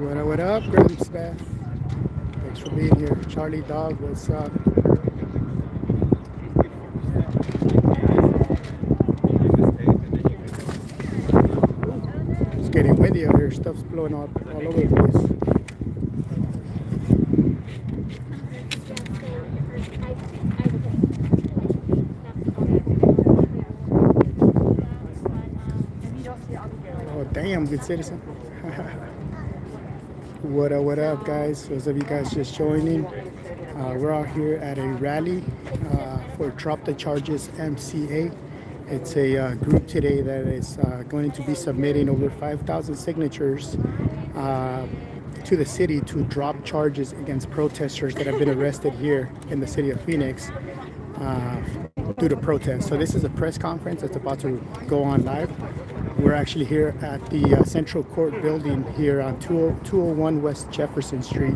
What up, Grim Staff? Thanks for being here. Charlie Dog, what's up? It's getting windy out here. Stuff's blowing all over the place. Oh, damn, good citizen. What up, guys? Those of you guys just joining, we're out here at a rally for Drop the Charges MCA. It's a group today that is going to be submitting over 5,000 signatures to the city to drop charges against protesters that have been arrested here in the city of Phoenix due to protests. So this is a press conference that's about to go on live. We're actually here at the Central Court building here on 201 West Jefferson Street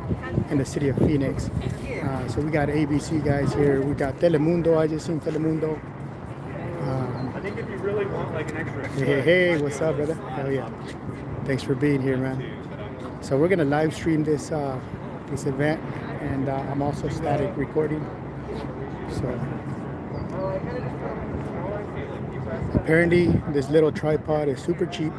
in the city of Phoenix. So we got ABC guys here. We got Telemundo. I just seen Telemundo. I think if you really want like an extra. Hey, what's up, brother? Hell yeah. Thanks for being here, man. So we're gonna live stream this this event, and I'm also static recording. So apparently this little tripod is super cheap.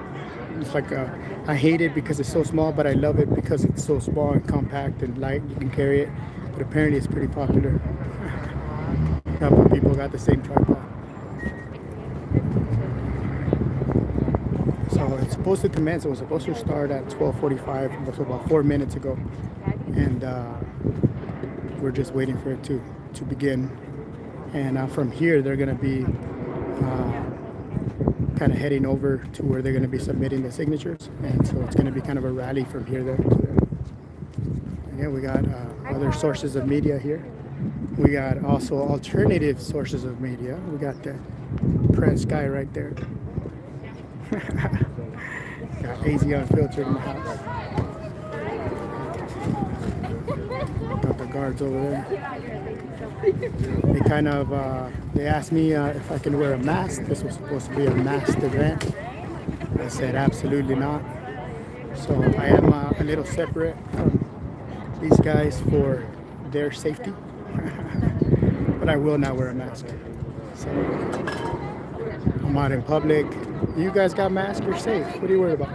It's like I hate it because it's so small, but I love it because it's so small and compact and light. You can carry it, but apparently it's pretty popular. A couple of people got the same tripod. So it's supposed to commence. It was supposed to start at 12:45, so about 4 minutes ago, and we're just waiting for it to begin. And from here, they're going to be kind of heading over to where they're going to be submitting the signatures, and so it's going to be kind of a rally from here there to there. Again, we got other sources of media here. We got also alternative sources of media. We got the press guy right there. Got AZ Unfiltered in the house. Got the guards over there. They kind of they asked me if I can wear a mask. This was supposed to be a masked event. I said absolutely not. So I am a little separate from these guys for their safety. But I will not wear a mask. So I'm out in public. You guys got masks? You're safe. What are you worried about?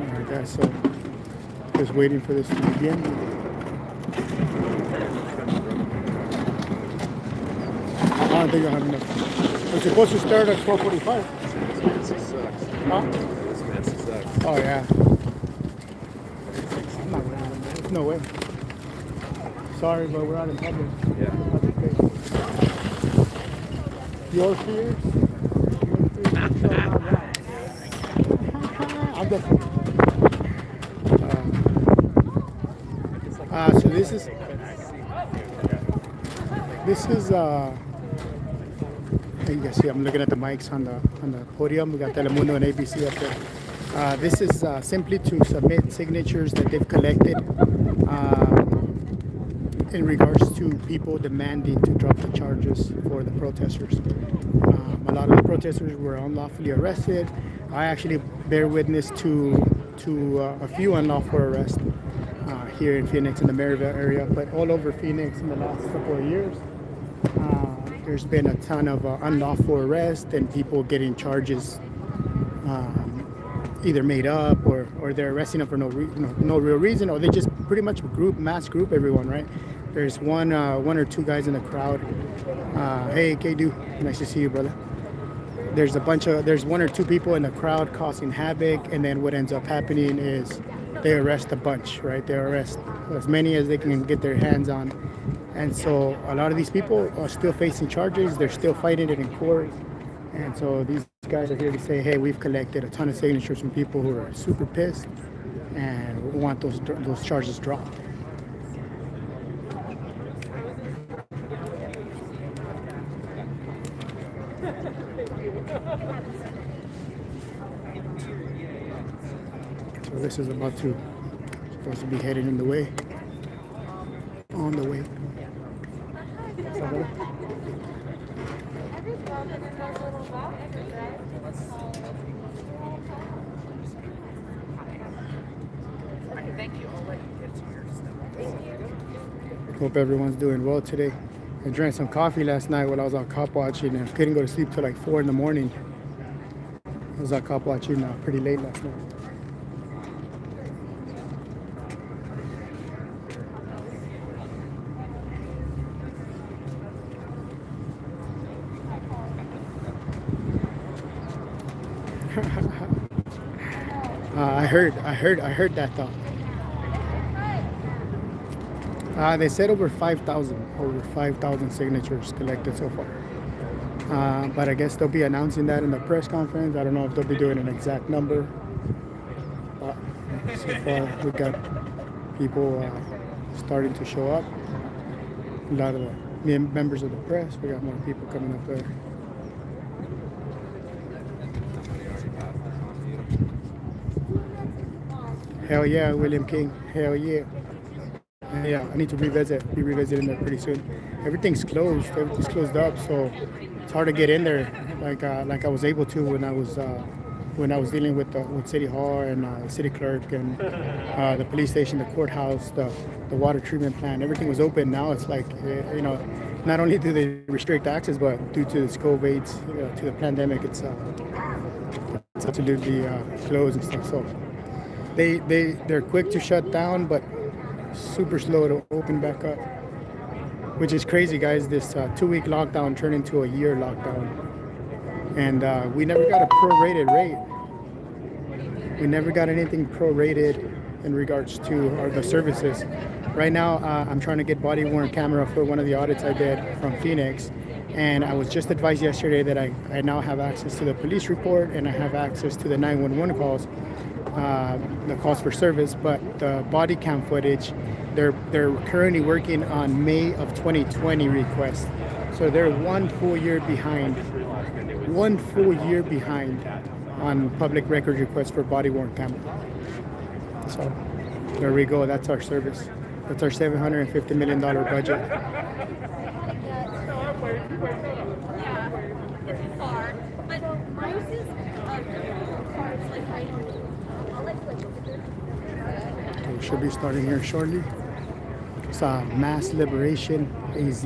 Alright guys, so just waiting for this to begin. I don't think I have enough. It's supposed to start at 12:45. Huh? Oh yeah. I'm not wearing one. There's no way. Sorry, but we're out in public. Yeah. Your fears? I'm just. So this is. You guys see, I'm looking at the mics on the podium. We got Telemundo and ABC up there. This is simply to submit signatures that they've collected in regards to people demanding to drop the charges for the protesters. A lot of the protesters were unlawfully arrested. I actually bear witness to a few unlawful arrests here in Phoenix, in the Maryville area, but all over Phoenix in the last couple of years. There's been a ton of unlawful arrests and people getting charges either made up or they're arresting them for no real reason, or they just pretty much mass group everyone, right? There's one or two guys in the crowd. Hey, K-Do, nice to see you, brother. There's one or two people in the crowd causing havoc, and then what ends up happening is they arrest a bunch, right? They arrest as many as they can get their hands on. And so a lot of these people are still facing charges. They're still fighting it in court. And so these guys are here to say, hey, we've collected a ton of signatures from people who are super pissed and want those charges dropped. So this is supposed to be headed in the way. On the way. Hope everyone's doing well today. I drank some coffee last night while I was on cop watching and couldn't go to sleep till like 4 in the morning. I was on cop watching pretty late last night. I heard that thought. They said over 5,000 signatures collected so far. But I guess they'll be announcing that in the press conference. I don't know if they'll be doing an exact number. But so far, we got people starting to show up. A lot of the members of the press. We got more people coming up there. Hell yeah, William King. Hell yeah. Yeah, I need to be revisiting there pretty soon. Everything's closed up, so it's hard to get in there like I was able to when I was dealing with City Hall and the city clerk and the police station, the courthouse, the water treatment plant. Everything was open. Now it's like not only do they restrict access, but due to this COVID, to the pandemic, it's absolutely closed and stuff. So they're quick to shut down, but super slow to open back up, which is crazy, guys. This 2-week lockdown turned into a year lockdown, and we never got a prorated rate. We never got anything prorated in regards to the services. Right now, I'm trying to get body-worn camera for one of the audits I did from Phoenix, and I was just advised yesterday that I now have access to the police report and I have access to the 911 calls. The calls for service, but the body cam footage, they're currently working on May of 2020 requests. So they're 1 full year behind. 1 full year behind on public record requests for body worn camera. So there we go. That's our service. That's our $750 million budget. We should be starting here shortly. It's Mass Liberation AZ.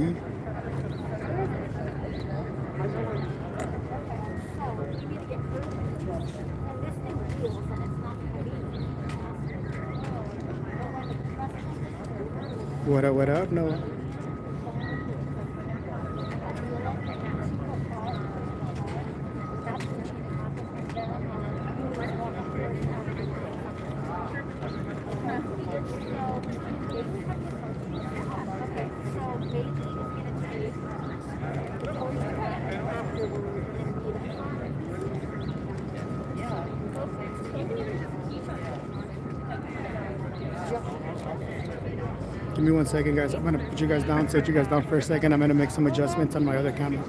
What up, Noah? Give me 1 second, guys. I'm gonna put you guys down, set you guys down for a second. I'm gonna make some adjustments on my other camera.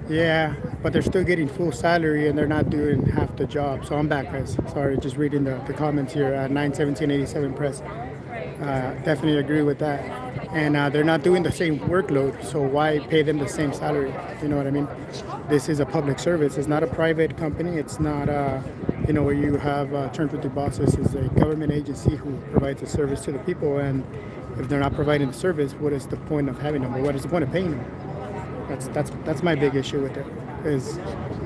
Yeah, but they're still getting full salary and they're not doing half the job. So I'm back, guys. Sorry, just reading the comments here at 91787 Press. Definitely agree with that. And they're not doing the same workload, so why pay them the same salary? You know what I mean? This is a public service. It's not a private company. It's not where you have terms with your bosses is a government agency who provides a service to the people, and if they're not providing the service, what is the point of having them, or what is the point of paying them? That's my big issue with it. Is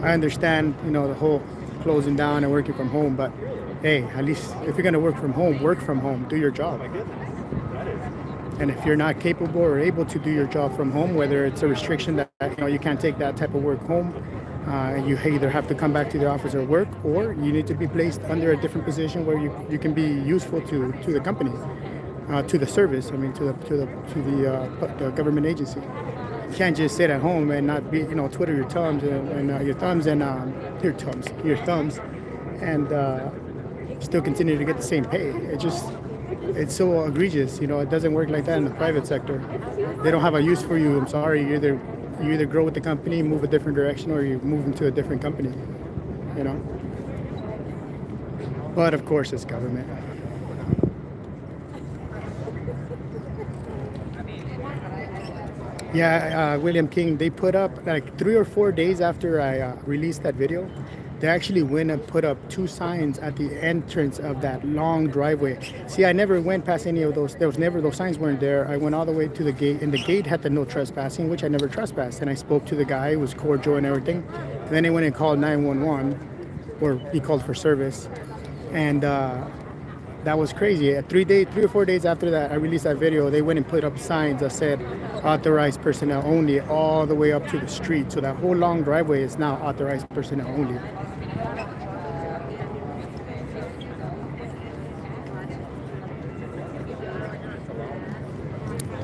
I understand the whole closing down and working from home, but hey, at least if you're gonna work from home, do your job. And if you're not capable or able to do your job from home, whether it's a restriction that you can't take that type of work home, you either have to come back to the office or work, or you need to be placed under a different position where you can be useful to the company, to the service. I mean, the government agency. You can't just sit at home and not be twiddle your thumbs and still continue to get the same pay. It's so egregious. It doesn't work like that in the private sector. They don't have a use for you. I'm sorry. You either grow with the company, move a different direction, or you move into a different company. But of course, it's government. Yeah, William King, they put up like 3 or 4 days after I released that video. They actually went and put up 2 signs at the entrance of that long driveway. See, I never went past any of those. Those signs weren't there. I went all the way to the gate, and the gate had the no trespassing, which I never trespassed. And I spoke to the guy, it was cordial and everything. And then he went and called 911, or he called for service. And that was crazy. 3 or 4 days after that, I released that video, they went and put up signs that said authorized personnel only all the way up to the street. So that whole long driveway is now authorized personnel only.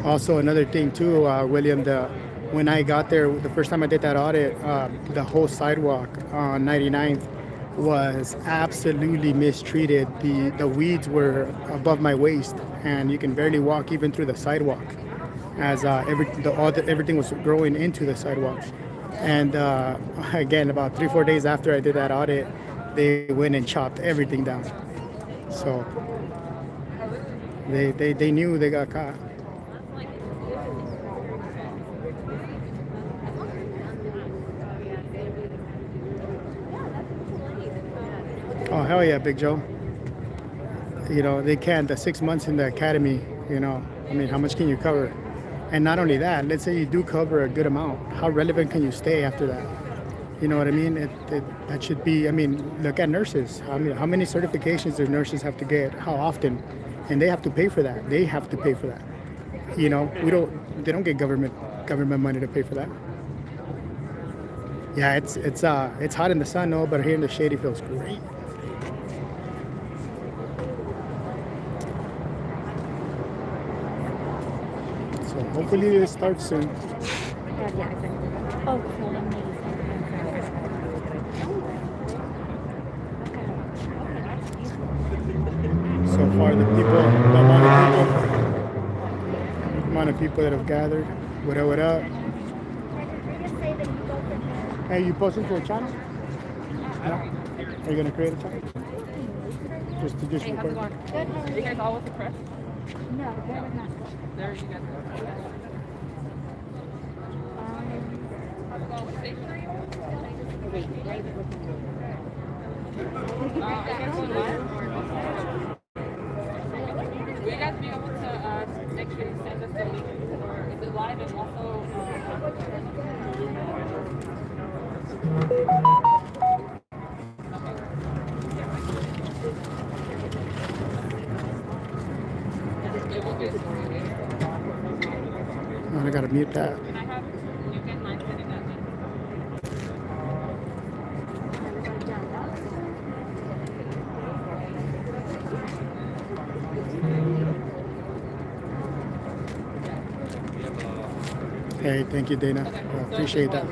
Also, another thing too, William, when I got there, the first time I did that audit, the whole sidewalk on 99th was absolutely mistreated. The weeds were above my waist, and you can barely walk even through the sidewalk, as everything was growing into the sidewalks. And again, about 3-4 days after I did that audit, they went and chopped everything down. So they knew they got caught. Oh, hell yeah, Big Joe. They can't. The 6 months in the academy, I mean, how much can you cover? And not only that, let's say you do cover a good amount. How relevant can you stay after that? You know what I mean? That should be, I mean, look at nurses. I mean, how many certifications do nurses have to get? How often? And they have to pay for that. They have to pay for that. They don't get government money to pay for that. Yeah, it's hot in the sun, no, but here in the shade it feels great. So hopefully it starts soon. Oh, cool, amazing. So far, the amount of people that have gathered. What up? Hey, you posting for a channel? No? Are you gonna create a channel? Just Hey, how's it record. going? Good, how are You you? guys all with the press? No, they're not. There you guys go. How's it going? What station are you on? Are you guys going live? Will you guys be able to make sure you send us the link, or is it live and also? It will be a story later. Oh, I gotta mute that. Can I have you guys mind sending that link? Hey, thank you, Dana. Appreciate that.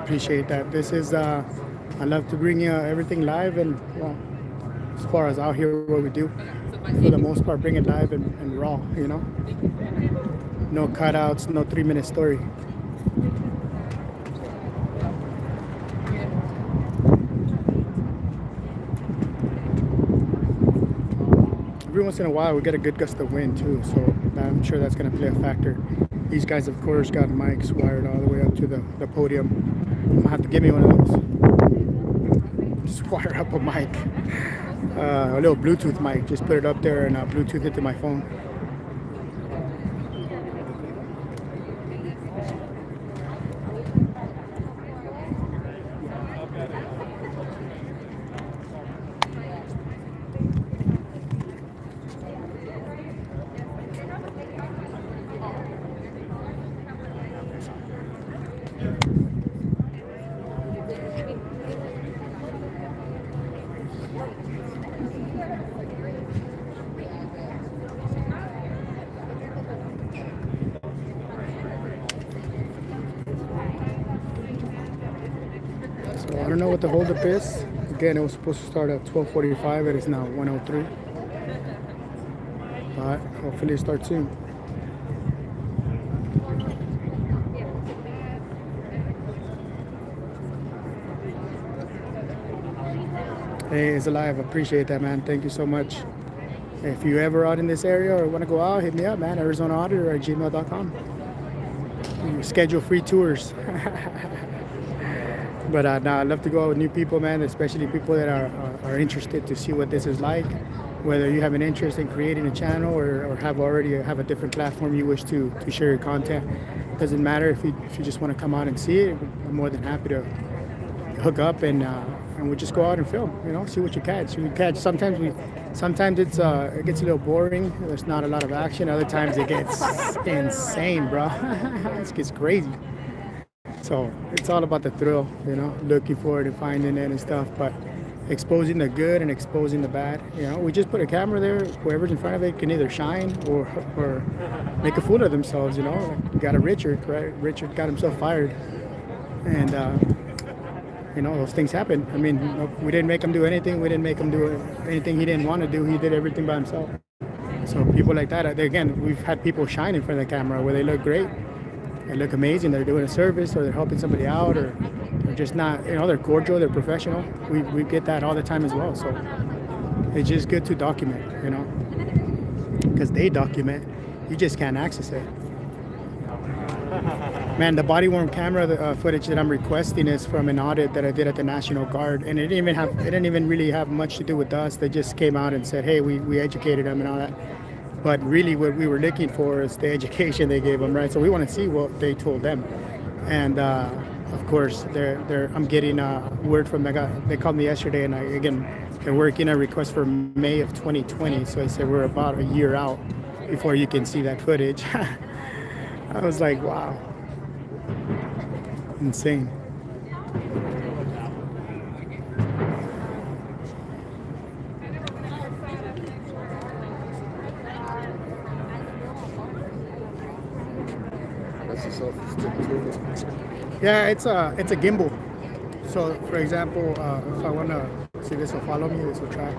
Appreciate that. This is, I love to bring you everything live, and well, as far as out here, what we do, for the most part, bring it live and raw, No cutouts, no 3-minute story. Every once in a while, we get a good gust of wind too, so I'm sure that's going to play a factor. These guys, of course, got mics wired all the way up to the podium. I'm going to have to give me one of those. Just fire up a mic, a little Bluetooth mic. Just put it up there and Bluetooth it to my phone. So I don't know what the holdup is. Again, it was supposed to start at 12:45. It is now 1:03. But hopefully it starts soon. Hey, it's alive. Appreciate that, man. Thank you so much. If you ever out in this area or want to go out, hit me up, man. ArizonaAuditor@gmail.com. Schedule free tours. But I love to go out with new people, man, especially people that are interested to see what this is like. Whether you have an interest in creating a channel or already have a different platform you wish to share your content. Doesn't matter if you just want to come out and see it. I'm more than happy to hook up and we just go out and film. You know, see what you catch. Sometimes it gets a little boring. There's not a lot of action. Other times it gets insane, bro. It gets crazy. So it's all about the thrill, you know, looking for it and finding it and stuff. But exposing the good and exposing the bad. You know, we just put a camera there. Whoever's in front of it can either shine or make a fool of themselves. You know, we got a Richard, right? Richard got himself fired, and you know, those things happen. I mean, we didn't make him do anything. We didn't make him do anything he didn't want to do. He did everything by himself. So people like that, again, we've had people shine in front of the camera where they look great. They look amazing. They're doing a service or they're helping somebody out or they're just not, you know, they're cordial, they're professional. We get that all the time as well. So it's just good to document, you know, because they document. You just can't access it. Man, the body-worn camera footage that I'm requesting is from an audit that I did at the National Guard, and it didn't even really have much to do with us. They just came out and said, hey, we educated them and all that. But really what we were looking for is the education they gave them, right? So we want to see what they told them. And of course, I'm getting word from the guy. They called me yesterday, and they're working a request for May of 2020. So I said, we're about a year out before you can see that footage. I was like, wow. Insane. Yeah, it's a gimbal. So, for example, if I want to see, this will follow me, this will track.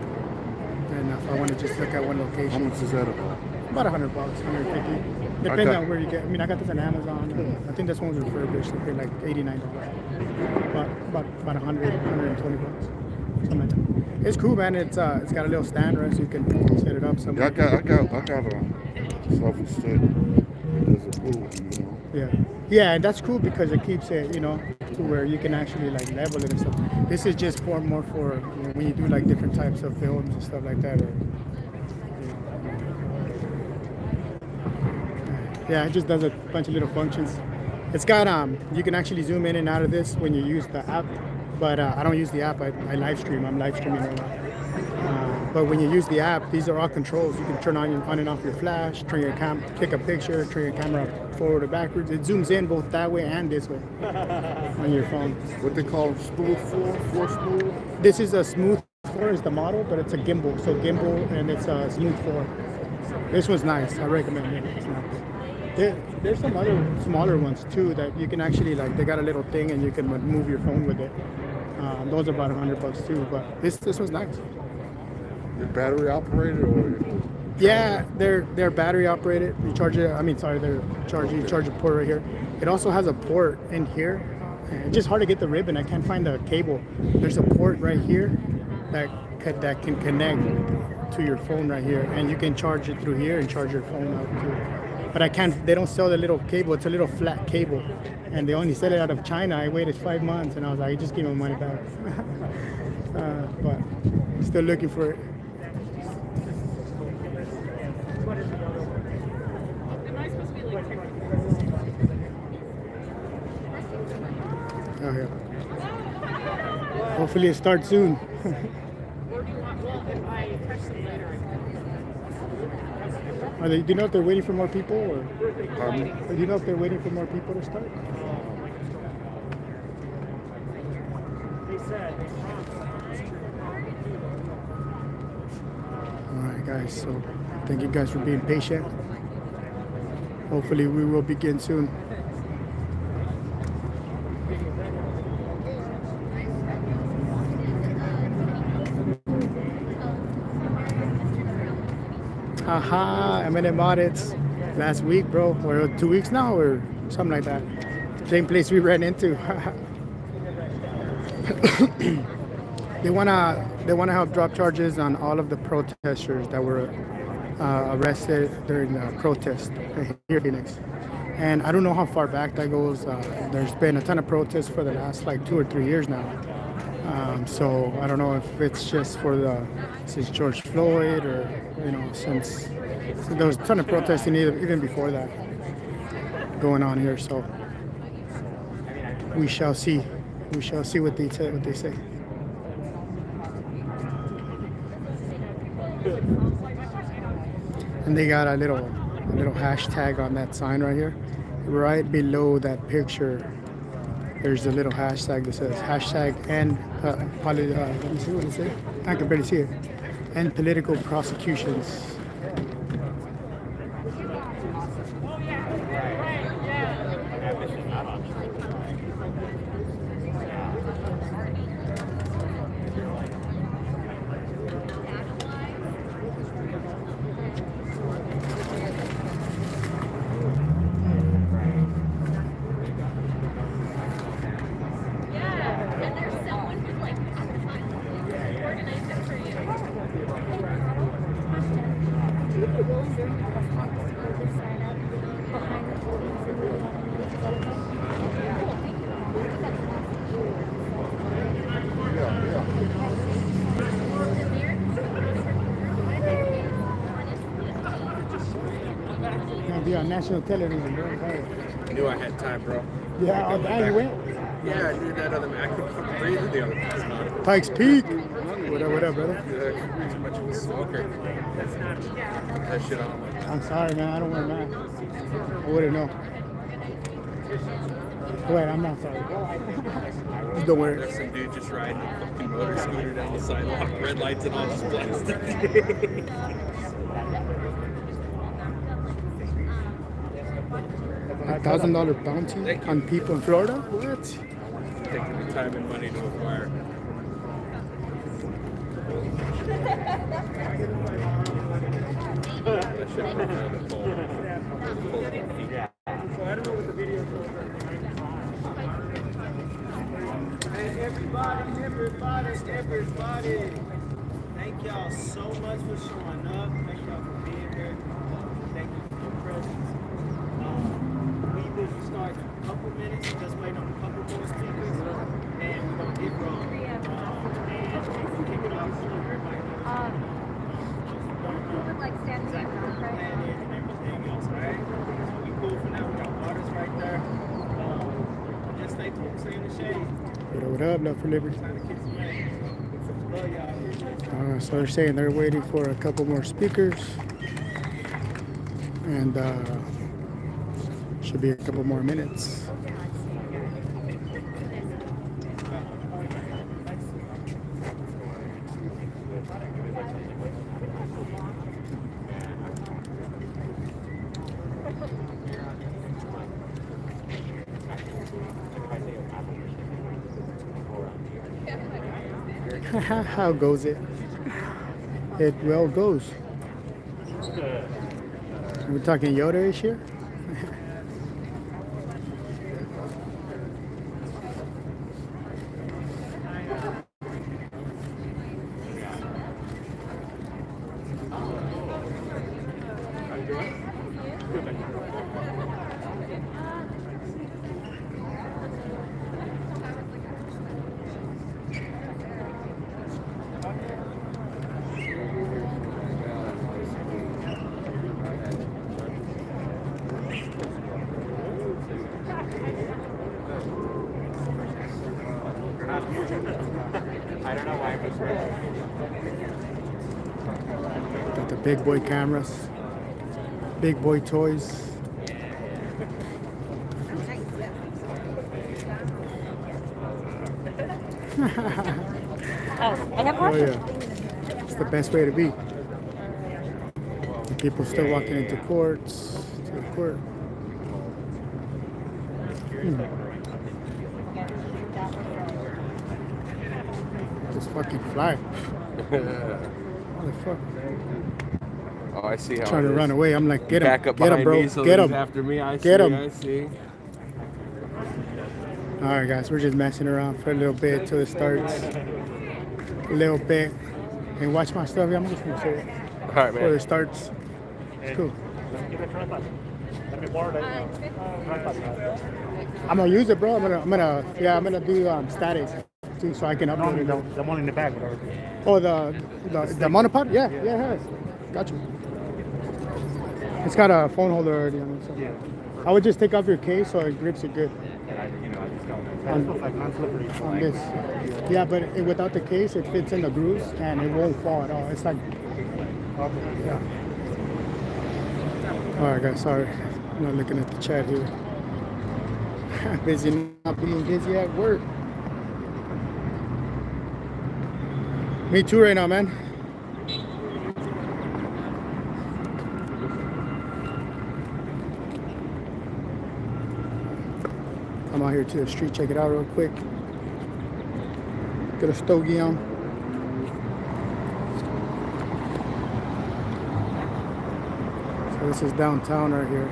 And if I want to just look at one location. How much is that about? About $100, 150. Depending on where you get. I mean, I got this on Amazon. I think this one was refurbished. I paid like $89. But about 100, 120 bucks. Something like that. It's cool, man. It's got a little stand, right? So you can set it up somewhere. Yeah, I got a self-stick. There's a booth, you know. Yeah, and that's cool because it keeps it, you know, to where you can actually like level it and stuff. This is just more for, you know, when you do like different types of films and stuff like that. Or, yeah, it just does a bunch of little functions. It's got you can actually zoom in and out of this when you use the app, but I don't use the app. I live stream. I'm live streaming right now. But when you use the app, these are all controls. You can turn on and off your flash, turn your take a picture, turn your camera forward or backwards. It zooms in both that way and this way on your phone. What they call smooth 4 smooth? This is a smooth 4 is the model, but it's a gimbal. So gimbal and it's a smooth 4. This one's nice. I recommend it. It's nice. There's some other smaller ones too that you can actually like. They got a little thing and you can move your phone with it. Those are about $100 too. But this one's nice. They're battery operated or? Yeah, they're battery operated. You charge it. You charge a port right here. It also has a port in here. It's just hard to get the ribbon. I can't find the cable. There's a port right here that can connect to your phone right here, and you can charge it through here and charge your phone out too. But I can't. They don't sell the little cable. It's a little flat cable, and they only sell it out of China. I waited 5 months, and I was like, just give me my money back. But still looking for it. Am I supposed to be like technical? Oh yeah. Hopefully it starts soon. Or do you want, well, if I catch them later, Do you know if they're waiting for more people, or Pardon? do you know if they're waiting for more people to start? They said, All right, guys. So thank you guys for being patient. Hopefully we will begin soon. Haha, M&M audits last week, bro, or 2 weeks now, or something like that. Same place we ran into. They wanna help drop charges on all of the protesters that were arrested during the protest here in Phoenix. And I don't know how far back that goes. There's been a ton of protests for the last like 2 or 3 years now. So I don't know if it's just since George Floyd, or since there was a ton of protesting even before that going on here. So we shall see. We shall see what they say. And they got a little hashtag on that sign right here, right below that picture. There's a little hashtag that says hashtag and let me see what it says. I can barely see it. And political prosecutions. Gonna be on national television, bro. I knew I had time, bro. Yeah, oh, damn, you went? Yeah, I knew that other man. I couldn't breathe with the other man. Pikes Peak. What up, brother? Yeah, too much of a smoker. Put that shit on. I'm sorry, man. I don't wear a mask. I wouldn't know. Wait, I'm not sorry. Just don't wear it. There's some dude just riding a fucking motor scooter down the sidewalk, red lights and all, just blasting. $1,000 bounty on people in Florida? What? Taking the time and money to acquire. That shit went around the pole. so I don't know what the video is. Hey, everybody. Thank y'all so much for showing up. Thank y'all for being here. Thank you for your presence. We will start in a couple minutes, just waiting on a couple more speakers, and we're going to get rolling. And we'll kick it off soon. Everybody knows We would like stand exactly what the plan is and everything else, right? So we cool for now. We got waters right there. Just stay focused in the shade. What up, Love for Liberty? Trying to kick some rain. Love y'all. So they're saying they're waiting for a couple more speakers. And should be a couple more minutes. How goes it? It well goes. We're talking Yoda-ish here? big boy cameras, big boy toys. Oh yeah, it's the best way to be. And people still walking into courts, to the court. Just fucking fly. Motherfucker. Oh, I see how Trying it to is. run away. I'm like, get him, Back up get him, behind bro, me, so get he's him. after me. I Get see. him. I see. All right, guys, we're just messing around for a little bit till it starts. A little bit. And watch my stuff. Yeah, I'm just gonna say it All right, before man. it starts. It's cool. I'm gonna use it, bro. I'm gonna do status too, so I can upload it. The one in the back, whatever. Oh, the monopod? Yeah, it has. Got you. It's got a phone holder already on it. So. Yeah. I would just take off your case so it grips it good I just don't. It feels like non-slippery. on this. Yeah, but without the case, it fits in the grooves and it won't fall at all. It's like, yeah. All right, guys, sorry. I'm not looking at the chat here. Busy not being busy at work. Me too right now, man. Come out here to the street, check it out real quick. Get a stogie on. So this is downtown right here.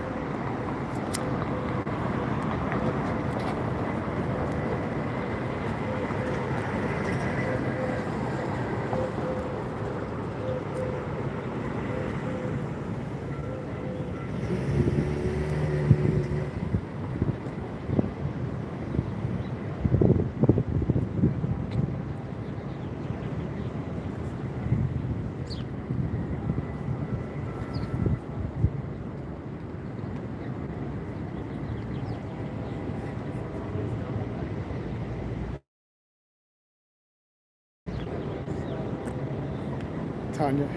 Tanya.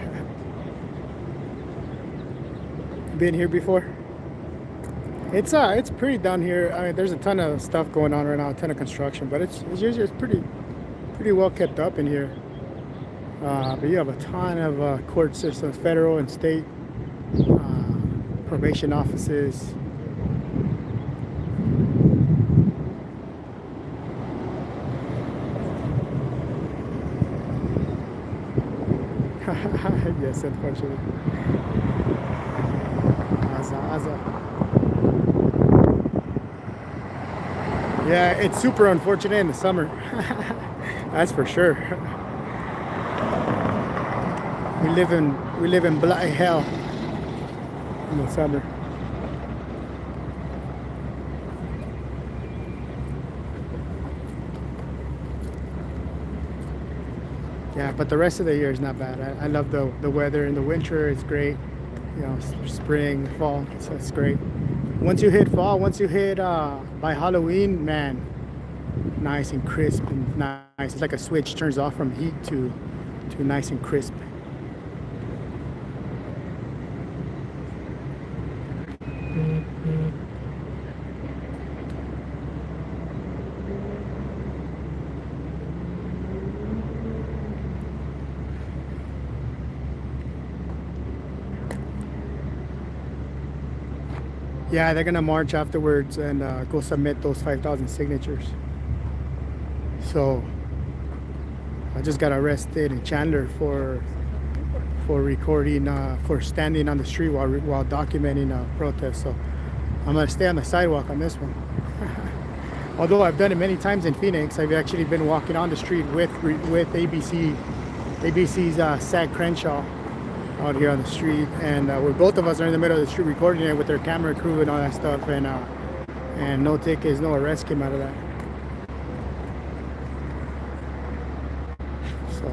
Been here before? It's pretty down here. I mean, there's a ton of stuff going on right now, a ton of construction, but it's usually pretty well kept up in here. But you have a ton of court systems, federal and state, probation offices. Yes, unfortunately. Aza. Yeah, it's super unfortunate in the summer. That's for sure. We live in bloody hell in the summer. Yeah, but the rest of the year is not bad. I love the weather. In the winter, it's great. You know, spring, fall, so it's great. Once you hit fall, once you hit by Halloween, man, nice and crisp and nice. It's like a switch turns off from heat to nice and crisp. Yeah, they're gonna march afterwards and go submit those 5,000 signatures. So I just got arrested in Chandler for recording, for standing on the street while documenting a protest. So I'm gonna stay on the sidewalk on this one. Although I've done it many times in Phoenix, I've actually been walking on the street with ABC's Zach Crenshaw out here on the street, and where both of us are in the middle of the street recording it with their camera crew and all that stuff, and no tickets, no arrest came out of that. So,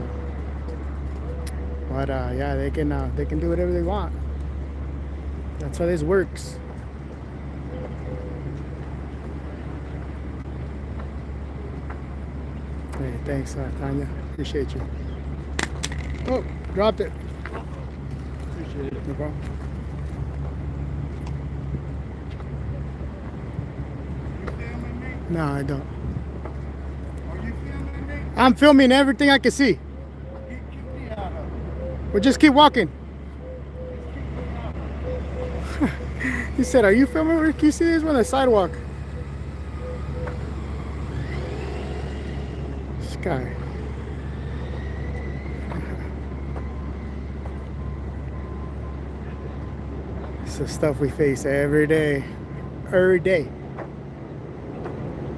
but yeah, they can do whatever they want. That's how this works. Hey, thanks, Tanya. Appreciate you. Oh, dropped it. No problem. No, I don't. I'm filming everything I can see. Well, just keep walking. He said, "Are you filming? Where can you see this one on the sidewalk?" This guy. It's the stuff we face every day. Every day.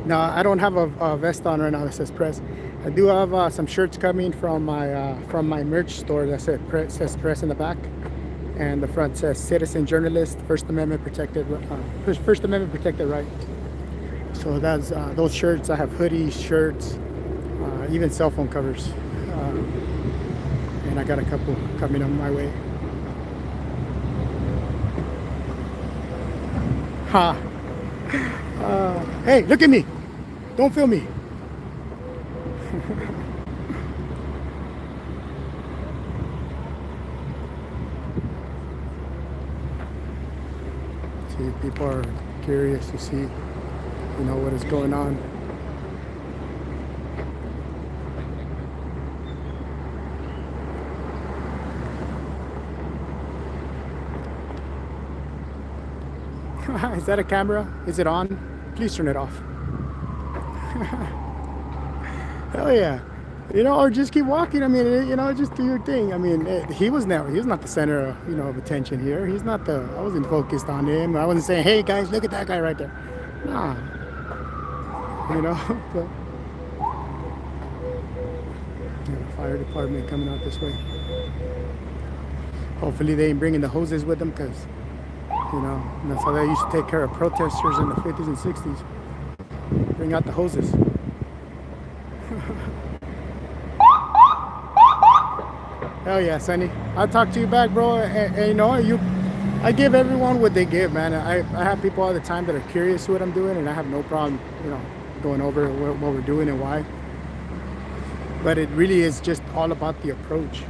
No, I don't have a vest on right now that says press. I do have some shirts coming from my merch store that says press in the back, and the front says citizen journalist, First Amendment protected right. So that's those shirts. I have hoodies, shirts, even cell phone covers, and I got a couple coming on my way. Ha! Hey, look at me! Don't film me. See, people are curious to see, what is going on. Is that a camera? Is it on? Please turn it off. Hell yeah. Or just keep walking. I mean, just do your thing. I mean, he was not the center of attention here. I wasn't focused on him. I wasn't saying, "Hey guys, look at that guy right there." Nah. But, fire department coming out this way. Hopefully they ain't bringing the hoses with them, because that's how they used to take care of protesters in the 50s and 60s. Bring out the hoses. Hell yeah, Sonny. I'll talk to you back, bro. And I give everyone what they give, man. I have people all the time that are curious what I'm doing, and I have no problem, going over what we're doing and why. But it really is just all about the approach.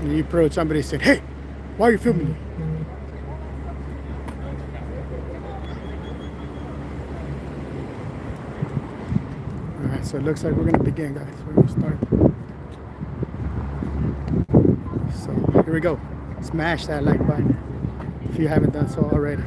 When you approach somebody and say, "Hey, why are you filming me?" Alright, so it looks like we're going to begin, guys. We're going to start. So here we go. Smash that like button if you haven't done so already.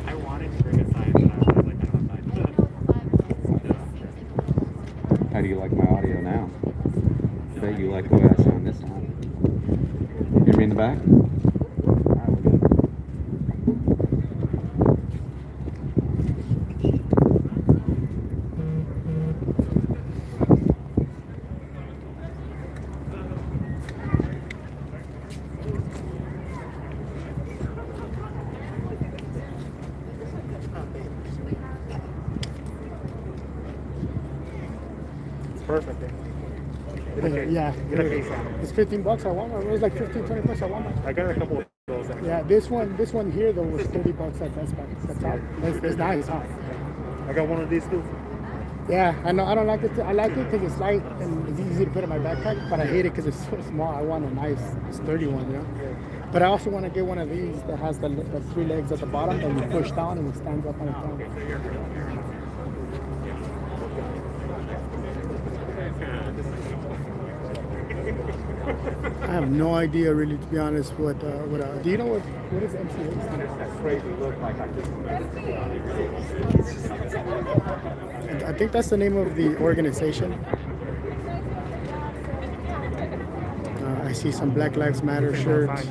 I wanted to bring a sign, but I was like, I don't know. How do you like my audio now? I bet you like the way I sound this time. Hear me in the back? Alright, we're good. It's perfect, eh? Yeah, Get a case on it. it's $15 at Walmart. It was like 15, 20 bucks at Walmart. I got a couple of those. Yeah, this one here though was $30 at Best Buy. That's all. That's nice, huh? I got one of these too. Yeah, I know. I don't like it. I like it because it's light and it's easy to put in my backpack. But I hate it because it's so small. I want a nice, sturdy one, But I also want to get one of these that has the 3 legs at the bottom that you push down and it stands up on its own. I have no idea, really, to be honest. Do you know what is MCA stand for? That's crazy. Look like I just. I think that's the name of the organization. I see some Black Lives Matter shirts.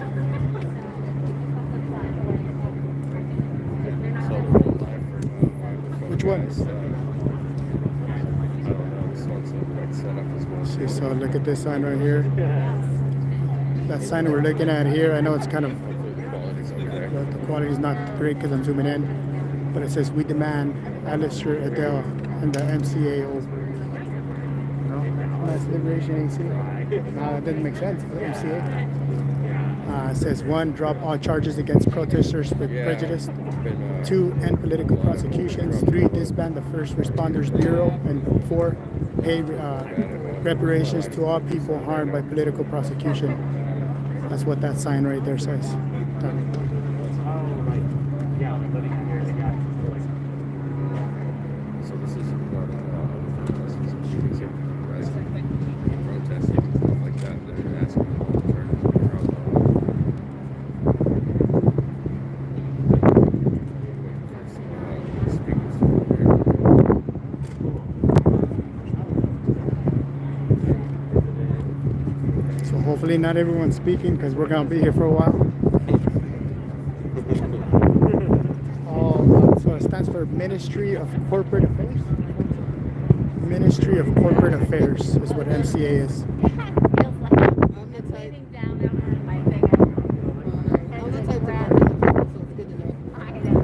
Which ones? See, so look at this sign right here. That sign we're looking at here, I know it's kind of, the quality is not great because I'm zooming in, but it says, "We demand Alistair Adele and the MCA over." Mass Liberation AC. No, that doesn't make sense. The MCA. It says 1, drop all charges against protesters with prejudice. 2, end political prosecutions. 3, disband the First Responders Bureau. And 4, pay reparations to all people harmed by political prosecution. That's what that sign right there says. So this is regarding shootings here protesting stuff like that. They're asking So hopefully not everyone's speaking because we're gonna be here for a while. So it stands for Ministry of Corporate Affairs. Ministry of Corporate Affairs is what MCA is. Feels like I'm sitting down after my thing. I'm the type of guy, so it's good to know. I know.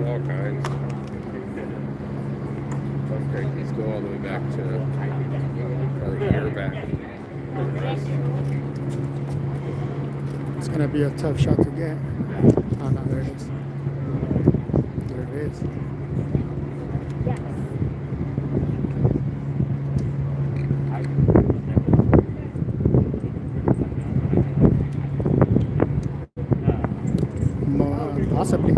all kinds. Okay, let's go all the way back to a year back. It's gonna be a tough shot to get. Oh no, there it is. There it is. Possibly.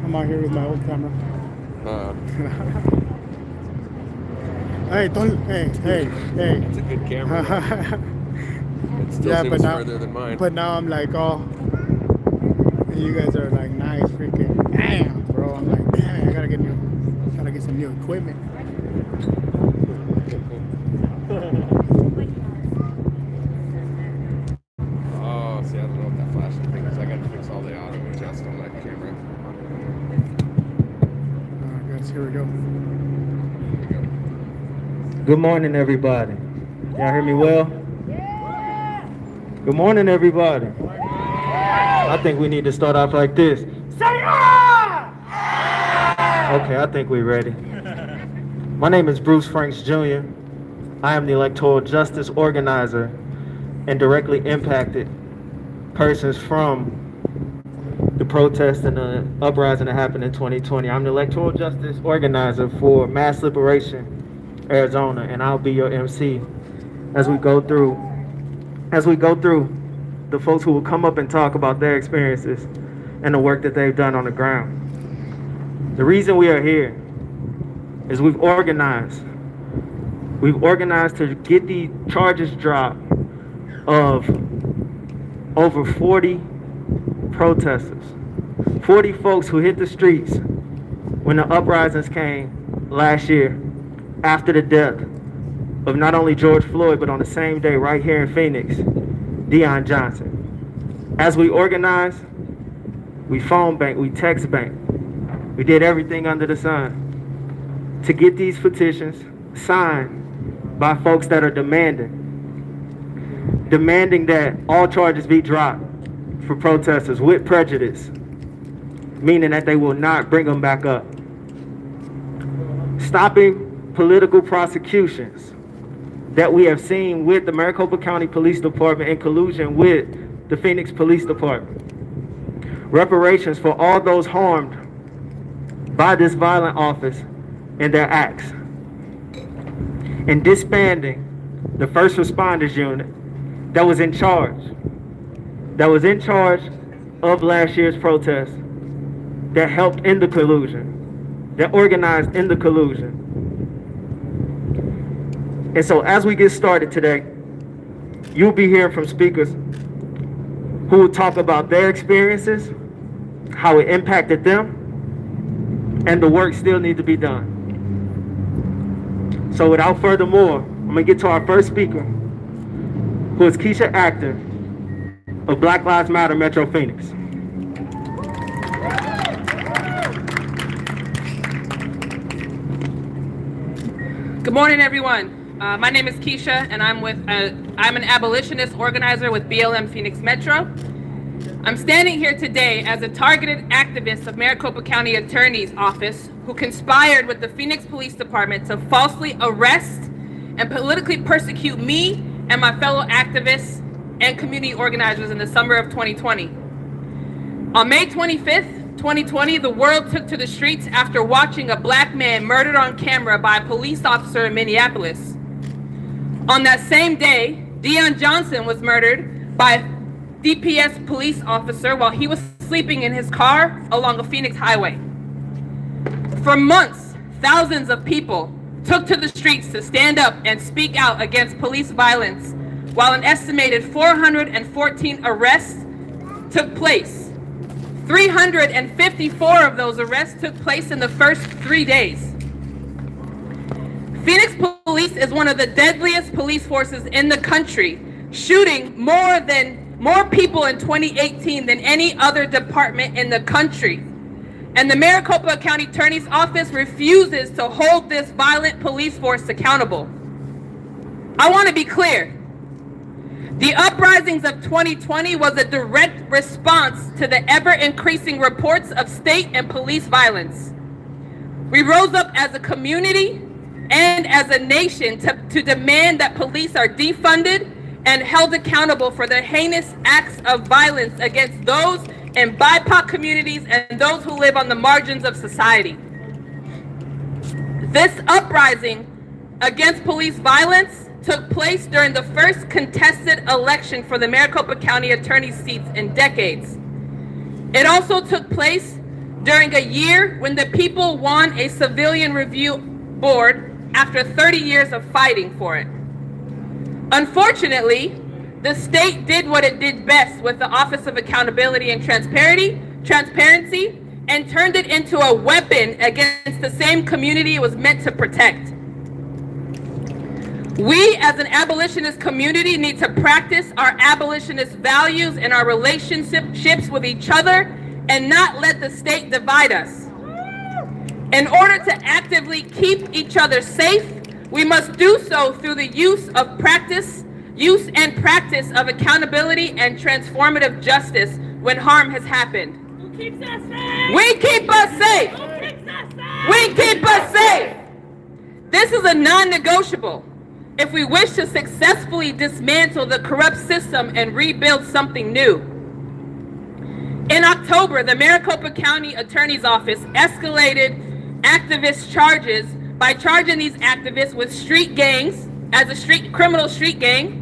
I'm out here with my old camera. Hey, don't. Hey. It's a good camera. It still Yeah, seems but now, further than mine. but now I'm like, oh, and you guys are like, nice, freaking, damn, bro. I'm like, damn, I gotta get some new equipment. Oh, see, I don't know what that flashing thing is. I gotta fix all the auto adjust on that camera. All right, guys, here we go. Good morning, everybody. Y'all hear me well? Good morning, everybody. I think we need to start off like this. Say ah! Okay, I think we're ready. My name is Bruce Franks Jr. I am the electoral justice organizer and directly impacted persons from the protest and the uprising that happened in 2020. I'm the electoral justice organizer for Mass Liberation Arizona, and I'll be your MC as we go through the folks who will come up and talk about their experiences and the work that they've done on the ground. The reason we are here is we've organized to get the charges dropped of over 40 protesters, 40 folks who hit the streets when the uprisings came last year after the death of not only George Floyd, but on the same day right here in Phoenix, Deion Johnson. As we organized, we phone banked, we text banked, we did everything under the sun to get these petitions signed by folks that are demanding that all charges be dropped for protesters with prejudice, meaning that they will not bring them back up. Stopping political prosecutions that we have seen with the Maricopa County Police Department in collusion with the Phoenix Police Department. Reparations for all those harmed by this violent office and their acts. And disbanding the First Responders Unit that was in charge of last year's protest, that helped in the collusion, that organized in the collusion. And so as we get started today, you'll be hearing from speakers who will talk about their experiences, how it impacted them, and the work still needs to be done. So without further more, I'm gonna get to our first speaker, who is Keisha Actor of Black Lives Matter Metro Phoenix. Good morning, everyone. My name is Keisha, and I'm an abolitionist organizer with BLM Phoenix Metro. I'm standing here today as a targeted activist of Maricopa County Attorney's Office who conspired with the Phoenix Police Department to falsely arrest and politically persecute me and my fellow activists and community organizers in the summer of 2020. On May 25th, 2020, the world took to the streets after watching a black man murdered on camera by a police officer in Minneapolis. On that same day, Deon Johnson was murdered by a DPS police officer while he was sleeping in his car along a Phoenix highway. For months, thousands of people took to the streets to stand up and speak out against police violence, while an estimated 414 arrests took place. 354 of those arrests took place in the first 3 days. Phoenix Police is one of the deadliest police forces in the country, shooting more people in 2018 than any other department in the country. And the Maricopa County Attorney's Office refuses to hold this violent police force accountable. I want to be clear. The uprisings of 2020 was a direct response to the ever-increasing reports of state and police violence. We rose up as a community and as a nation to demand that police are defunded and held accountable for their heinous acts of violence against those in BIPOC communities and those who live on the margins of society. This uprising against police violence took place during the first contested election for the Maricopa County Attorney's seats in decades. It also took place during a year when the people won a civilian review board after 30 years of fighting for it. Unfortunately, the state did what it did best with the Office of Accountability and Transparency, and turned it into a weapon against the same community it was meant to protect. We as an abolitionist community need to practice our abolitionist values in our relationships with each other and not let the state divide us. In order to actively keep each other safe, we must do so through the use and practice of accountability and transformative justice when harm has happened. Who keeps us safe? We keep us safe. Who keeps us safe? We keep us safe. This is a non-negotiable if we wish to successfully dismantle the corrupt system and rebuild something new. In October, the Maricopa County Attorney's Office escalated activist charges by charging these activists with street gangs as a criminal street gang.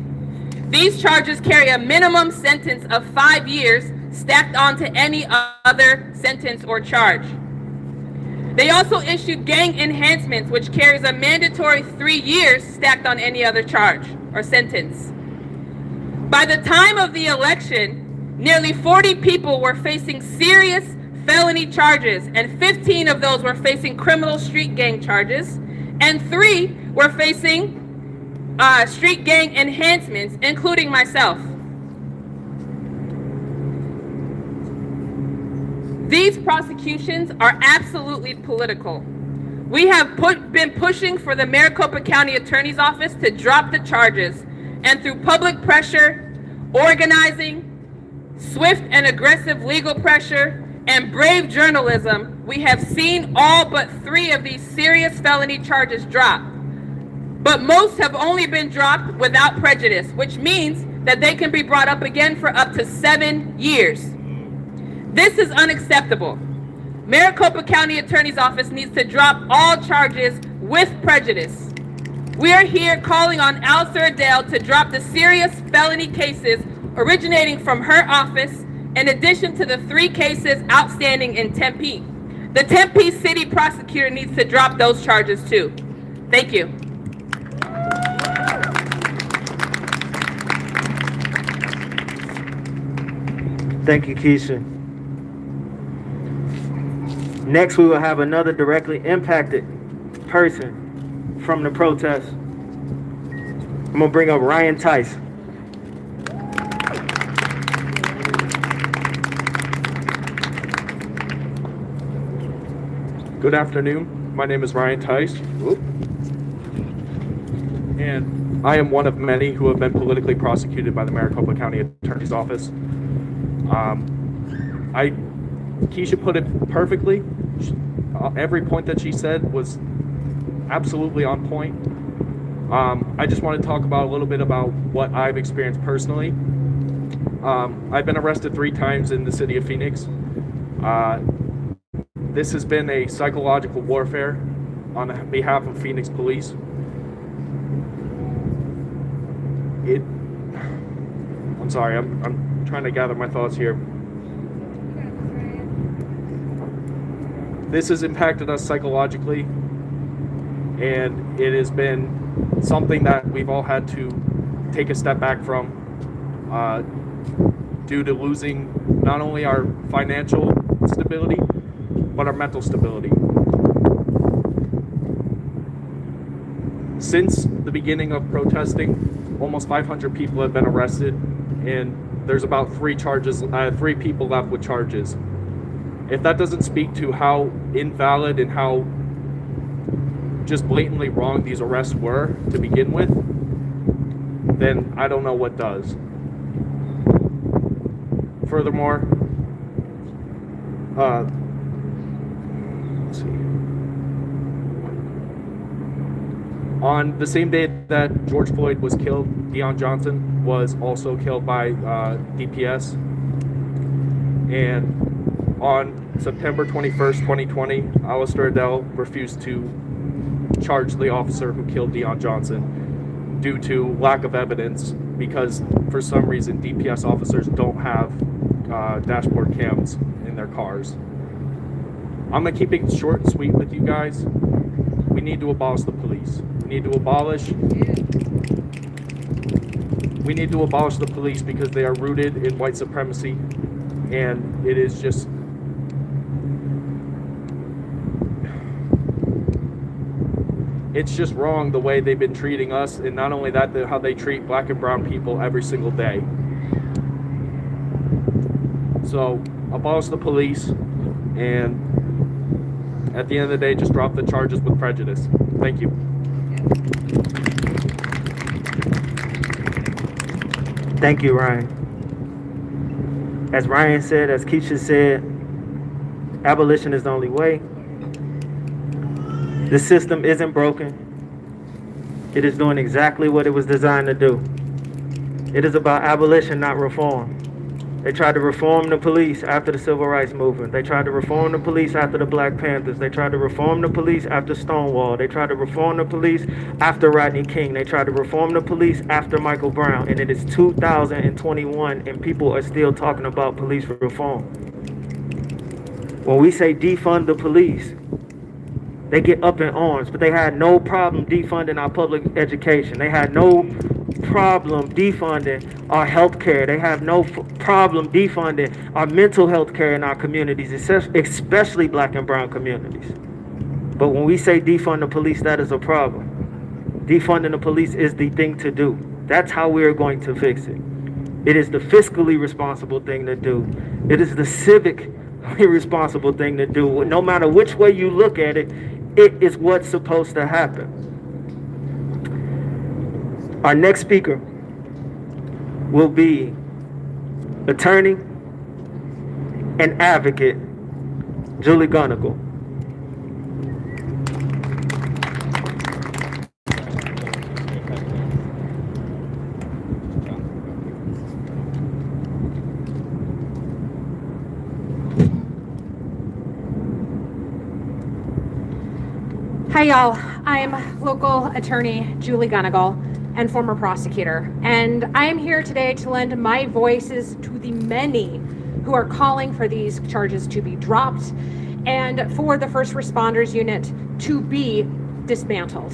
These charges carry a minimum sentence of 5 years stacked onto any other sentence or charge. They also issued gang enhancements, which carries a mandatory 3 years stacked on any other charge or sentence. By the time of the election, nearly 40 people were facing serious felony charges, and 15 of those were facing criminal street gang charges, and 3 were facing street gang enhancements, including myself. These prosecutions are absolutely political. We have been pushing for the Maricopa County Attorney's Office to drop the charges, and through public pressure, organizing, swift and aggressive legal pressure, and brave journalism, we have seen all but 3 of these serious felony charges drop. But most have only been dropped without prejudice, which means that they can be brought up again for up to 7 years. This is unacceptable. Maricopa County Attorney's Office needs to drop all charges with prejudice. We are here calling on Alistair Adele to drop the serious felony cases originating from her office, in addition to the 3 cases outstanding in Tempe. The Tempe City prosecutor needs to drop those charges too. Thank you. Thank you, Keisha. Next, we will have another directly impacted person from the protest. I'm gonna bring up Ryan Teiss. Good afternoon. My name is Ryan Teiss. and I am one of many who have been politically prosecuted by the Maricopa County Attorney's Office. Keisha put it perfectly. Every point that she said was absolutely on point. I just want to talk about a little bit about what I've experienced personally. I've been arrested 3 times in the city of Phoenix. This has been a psychological warfare on behalf of Phoenix police. I'm sorry, I'm trying to gather my thoughts here. This has impacted us psychologically, and it has been something that we've all had to take a step back from due to losing not only our financial stability, but our mental stability. Since the beginning of protesting, almost 500 people have been arrested, and there's about 3 people left with charges. If that doesn't speak to how invalid and how just blatantly wrong these arrests were to begin with, then I don't know what does. Furthermore, let's see. On the same day that George Floyd was killed, Dion Johnson was also killed by DPS. And on September 21st, 2020, Alistair Adele refused to charge the officer who killed Dion Johnson due to lack of evidence, because for some reason DPS officers don't have dashboard cams in their cars. I'm gonna keep it short and sweet with you guys. We need to abolish the police. We need to abolish the police because they are rooted in white supremacy, and it is just wrong the way they've been treating us, and not only that, how they treat black and brown people every single day. So abolish the police, and at the end of the day, just drop the charges with prejudice. Thank you. Thank you, Ryan. As Ryan said, as Keisha said, abolition is the only way. The system isn't broken. It is doing exactly what it was designed to do. It is about abolition, not reform. They tried to reform the police after the Civil Rights Movement. They tried to reform the police after the Black Panthers. They tried to reform the police after Stonewall. They tried to reform the police after Rodney King. They tried to reform the police after Michael Brown. And it is 2021 and people are still talking about police reform. When we say defund the police, they get up in arms, but they had no problem defunding our public education. They had no problem defunding our health care. They have no problem defunding our mental health care in our communities, especially black and brown communities. But when we say defund the police, that is a problem. Defunding the police is the thing to do. That's how we are going to fix it. It is the fiscally responsible thing to do. It is the civically responsible thing to do. No matter which way you look at it, it is what's supposed to happen. Our next speaker will be attorney and advocate Julie Gunnigal. Hi y'all, I'm local attorney Julie Gunnigal and former prosecutor, and I am here today to lend my voices to the many who are calling for these charges to be dropped and for the first responders unit to be dismantled.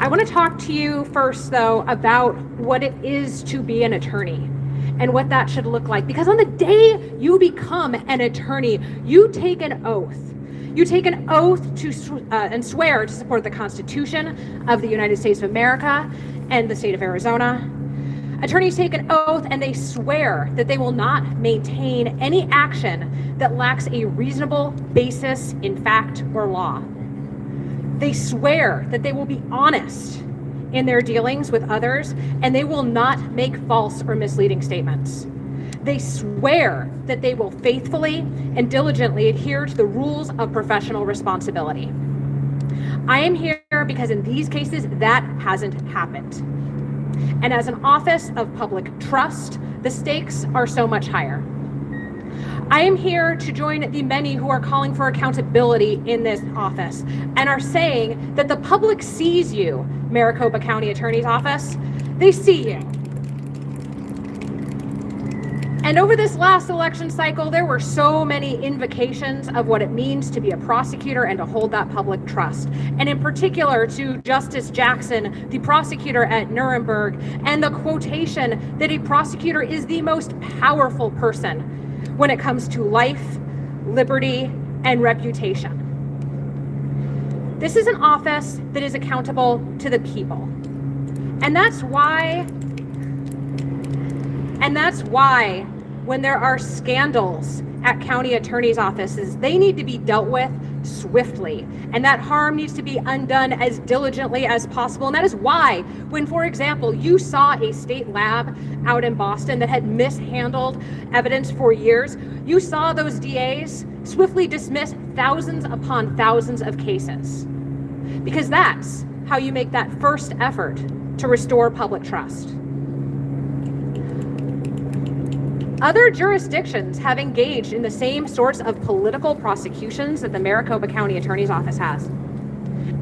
I want to talk to you first though about what it is to be an attorney and what that should look like, because on the day you become an attorney, you take an oath. You take an oath to and swear to support the Constitution of the United States of America and the state of Arizona. Attorneys take an oath and they swear that they will not maintain any action that lacks a reasonable basis in fact or law. They swear that they will be honest in their dealings with others, and they will not make false or misleading statements. They swear that they will faithfully and diligently adhere to the rules of professional responsibility. I am here because in these cases, that hasn't happened. And as an office of public trust, the stakes are so much higher. I am here to join the many who are calling for accountability in this office and are saying that the public sees you, Maricopa County Attorney's Office. They see you. And over this last election cycle, there were so many invocations of what it means to be a prosecutor and to hold that public trust. And in particular to Justice Jackson, the prosecutor at Nuremberg, and the quotation that a prosecutor is the most powerful person when it comes to life, liberty, and reputation. This is an office that is accountable to the people. And that's why when there are scandals at county attorneys' offices, they need to be dealt with swiftly. And that harm needs to be undone as diligently as possible. And that is why when, for example, you saw a state lab out in Boston that had mishandled evidence for years, you saw those DAs swiftly dismiss thousands upon thousands of cases. Because that's how you make that first effort to restore public trust. Other jurisdictions have engaged in the same sorts of political prosecutions that the Maricopa County Attorney's Office has.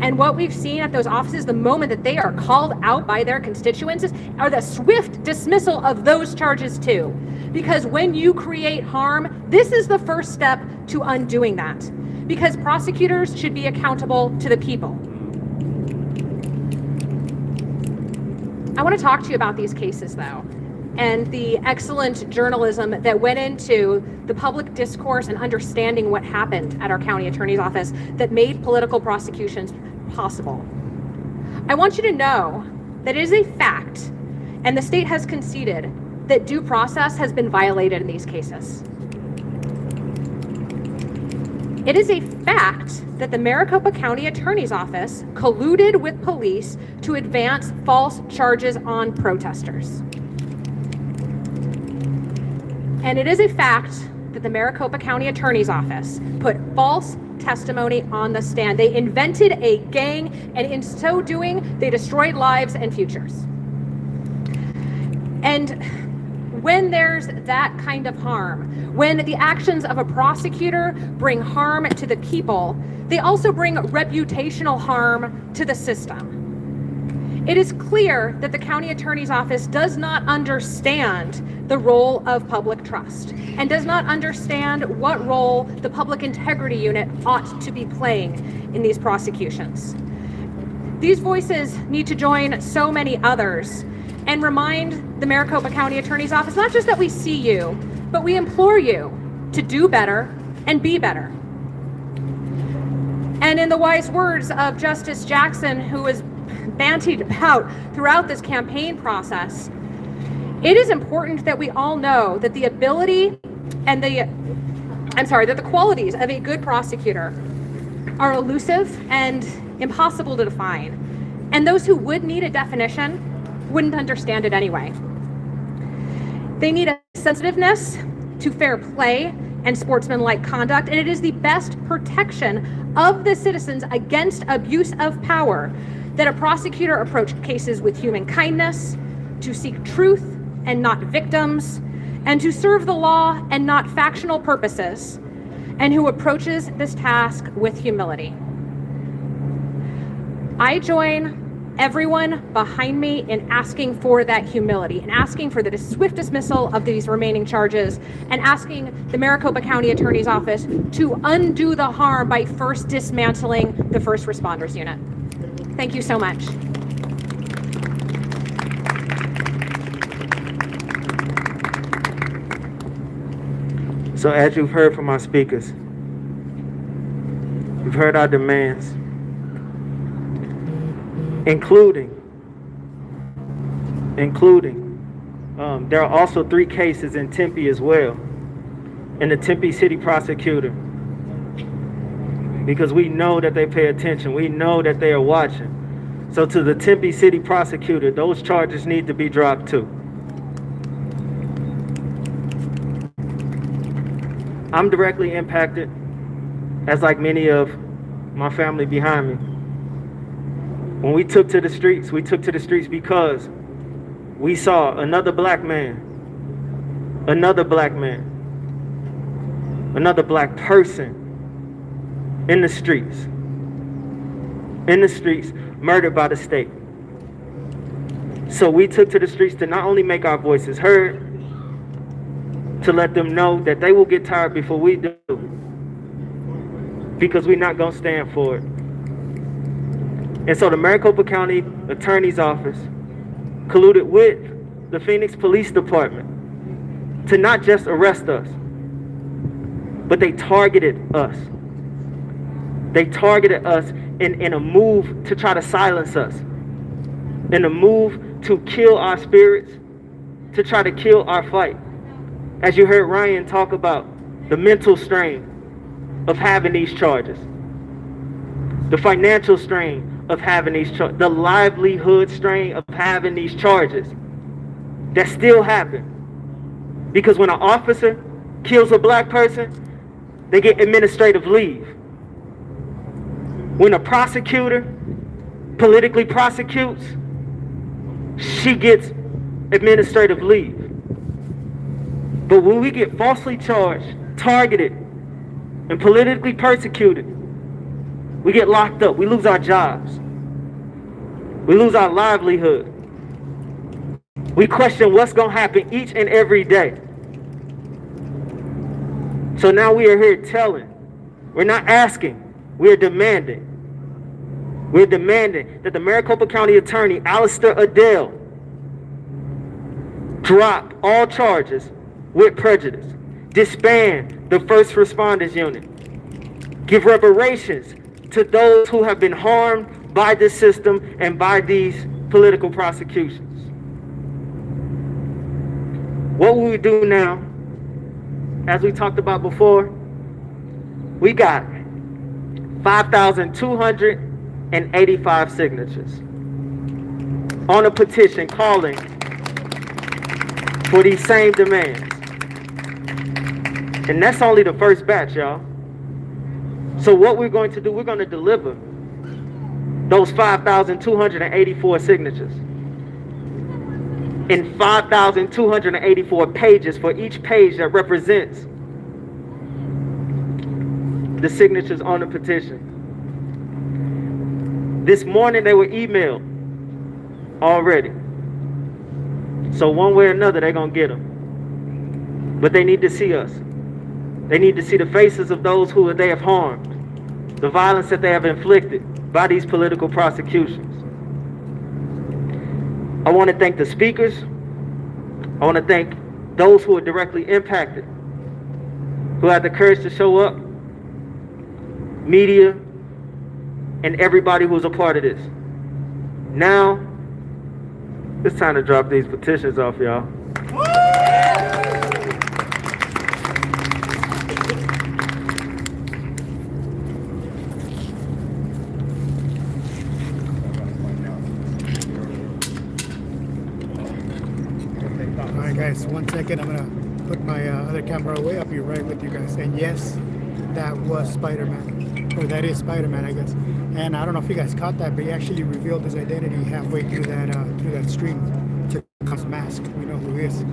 And what we've seen at those offices, the moment that they are called out by their constituents, are the swift dismissal of those charges too. Because when you create harm, this is the first step to undoing that. Because prosecutors should be accountable to the people. I want to talk to you about these cases though, and the excellent journalism that went into the public discourse and understanding what happened at our county attorney's office that made political prosecutions possible. I want you to know that it is a fact, and the state has conceded, that due process has been violated in these cases. It is a fact that the Maricopa County Attorney's Office colluded with police to advance false charges on protesters. And it is a fact that the Maricopa County Attorney's Office put false testimony on the stand. They invented a gang, and in so doing, they destroyed lives and futures. And when there's that kind of harm, when the actions of a prosecutor bring harm to the people, they also bring reputational harm to the system. It is clear that the county attorney's office does not understand the role of public trust and does not understand what role the public integrity unit ought to be playing in these prosecutions. These voices need to join so many others and remind the Maricopa County Attorney's Office not just that we see you, but we implore you to do better and be better. And in the wise words of Justice Jackson, who was bantied about throughout this campaign process, it is important that we all know that the ability and that the qualities of a good prosecutor are elusive and impossible to define. And those who would need a definition wouldn't understand it anyway. They need a sensitiveness to fair play and sportsmanlike conduct, and it is the best protection of the citizens against abuse of power that a prosecutor approach cases with human kindness, to seek truth and not victims, and to serve the law and not factional purposes, and who approaches this task with humility. I join everyone behind me in asking for that humility and asking for the swift dismissal of these remaining charges and asking the Maricopa County Attorney's Office to undo the harm by first dismantling the first responders unit. Thank you so much. So as you've heard from our speakers, you've heard our demands, including, there are also 3 cases in Tempe as well. And the Tempe City prosecutor because we know that they pay attention. We know that they are watching. So to the Tempe City prosecutor, those charges need to be dropped too. I'm directly impacted, as like many of my family behind me. When we took to the streets because we saw another black man, another black person in the streets, murdered by the state. So we took to the streets to not only make our voices heard, to let them know that they will get tired before we do, because we're not going to stand for it. And so the Maricopa County Attorney's Office colluded with the Phoenix Police Department to not just arrest us, but they targeted us. They targeted us in a move to try to silence us, in a move to kill our spirits, to try to kill our fight. As you heard Ryan talk about the mental strain of having these charges, the financial strain of having these charges, the livelihood strain of having these charges that still happen. Because when an officer kills a black person, they get administrative leave. When a prosecutor politically prosecutes, she gets administrative leave. But when we get falsely charged, targeted, and politically persecuted, we get locked up. We lose our jobs. We lose our livelihood. We question what's going to happen each and every day. So now we are here telling. We're not asking. We are demanding. We're demanding that the Maricopa County Attorney, Alistair Adele, drop all charges with prejudice. Disband the First Responders Unit. Give reparations to those who have been harmed by this system and by these political prosecutions. What will we do now? As we talked about before, we got 5,285 signatures on a petition calling for these same demands. And that's only the first batch, y'all. So what we're going to do, we're going to deliver those 5,284 signatures in 5,284 pages for each page that represents the signatures on the petition. This morning they were emailed already. So one way or another, they're going to get them. But they need to see us. They need to see the faces of those who they have harmed, the violence that they have inflicted by these political prosecutions. I want to thank the speakers. I want to thank those who are directly impacted, who had the courage to show up, media, and everybody who's a part of this. Now, it's time to drop these petitions off, y'all. Alright guys, 1 second, I'm gonna put my other camera away. I'll be right with you guys. And yes, that was Spider-Man, or that is Spider-Man, I guess. And I don't know if you guys caught that, but he actually revealed his identity halfway through that stream. Took off his mask. We know who he is.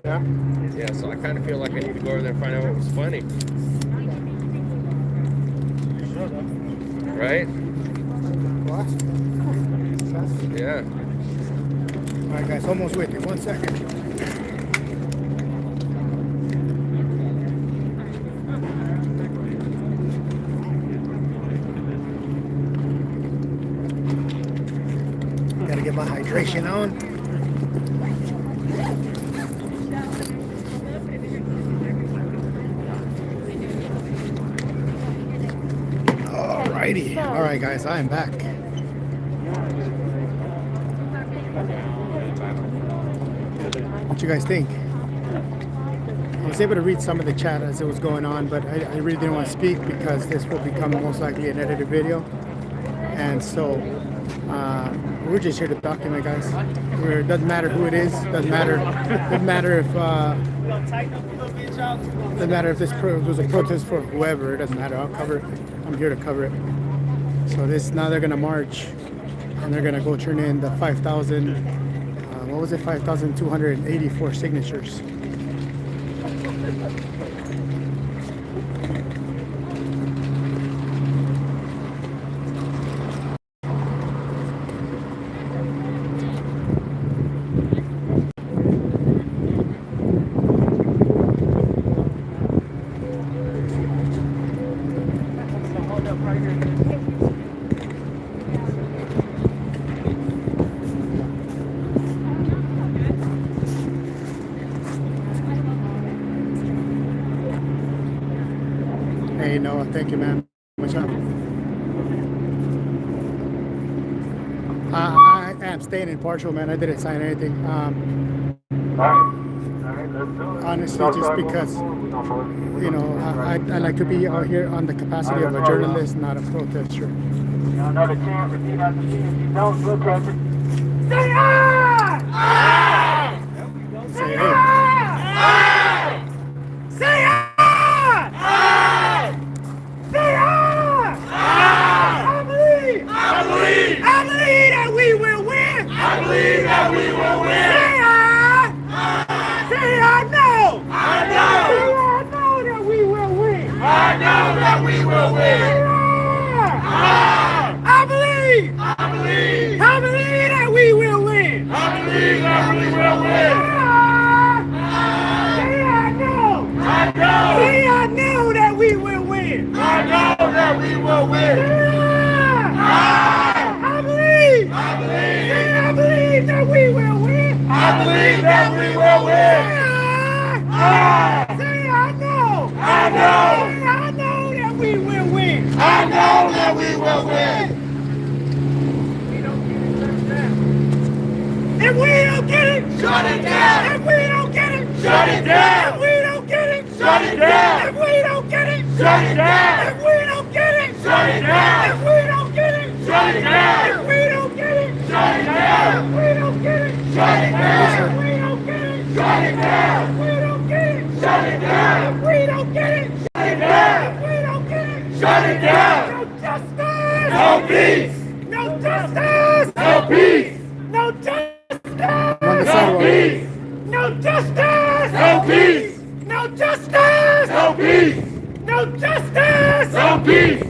Yeah? Yeah, so I kind of feel like I need to go over there and find out what was funny. Right? What? Yeah. All right, guys, almost with you. 1 second. Gotta get my hydration on. Alrighty. All right, guys, I am back. What you guys think? I was able to read some of the chat as it was going on, but I really didn't want to speak because this will become most likely an edited video. And so we're just here to document, guys. It doesn't matter who it is. Doesn't matter. Doesn't matter if doesn't matter if there's a protest for whoever. It doesn't matter. I'll cover it. I'm here to cover it. So now they're gonna march, and they're gonna go turn in the 5,000. What was it? 5,284 signatures. Hey, Noah, thank you, man. What's up? I am staying impartial, man. I didn't sign anything. Honestly, just because, you know, I like to be out here on the capacity of a journalist, not a protester. Another chance if you have to see if you don't look at it. Say hey. Say I believe that we will win. I believe that we will win. Say I know. I know. Say I know that we will win. I know that we will win. I believe. I believe. I believe that we will win. I believe that we will win. Say I know. I know. Say I know that we will win. I know that we will win. I believe that we will win. I believe that we will win. Say I know. I know. Say I know that we will win. I know that we will win. If we don't get it, shut it down. If we don't get it, shut it down. If we don't get it, shut it down. If we don't get it, shut it down. If we don't get it, shut it down. If we don't get it, shut it down. If we don't get it, shut it down. If we don't get it, shut it down. If we don't get it, shut it down. If we don't get it, shut it down. If we don't get it, shut it down. If we don't get it, shut it down. No justice. No peace. No justice. No peace. No justice. No peace. No justice. No peace. No justice. No peace. No justice. No peace.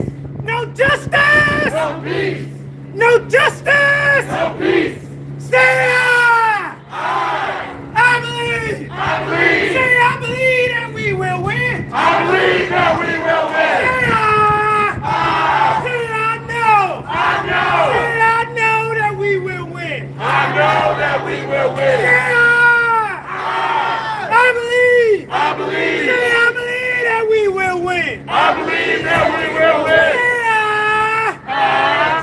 No justice. No peace. No justice. No peace. Say I believe. I believe. Say I believe that we will win. I believe that we will win. Say I know. I know. Say I know that we will win. I know that we will win. Say I believe. I believe. Say I believe that we will win. I believe that we will win.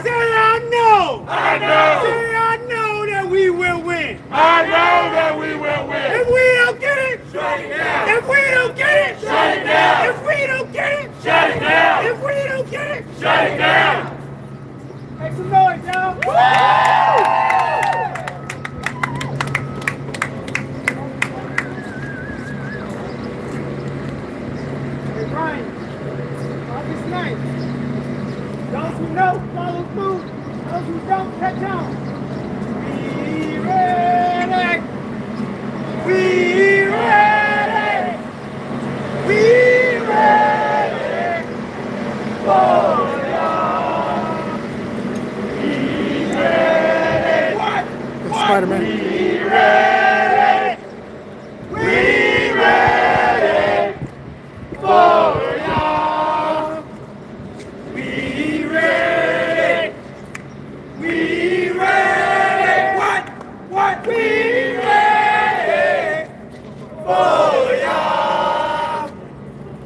Say I know. I know. Say I know that we will win. I know that we will win. If we don't get it, shut it down. If we don't get it, shut it down. If we don't get it, shut it down. If we don't get it, shut it down. Make some noise, y'all. Woo! Hey, Brian, August 9th. Those who know, follow through. Those who don't, catch on. Be ready. Be ready.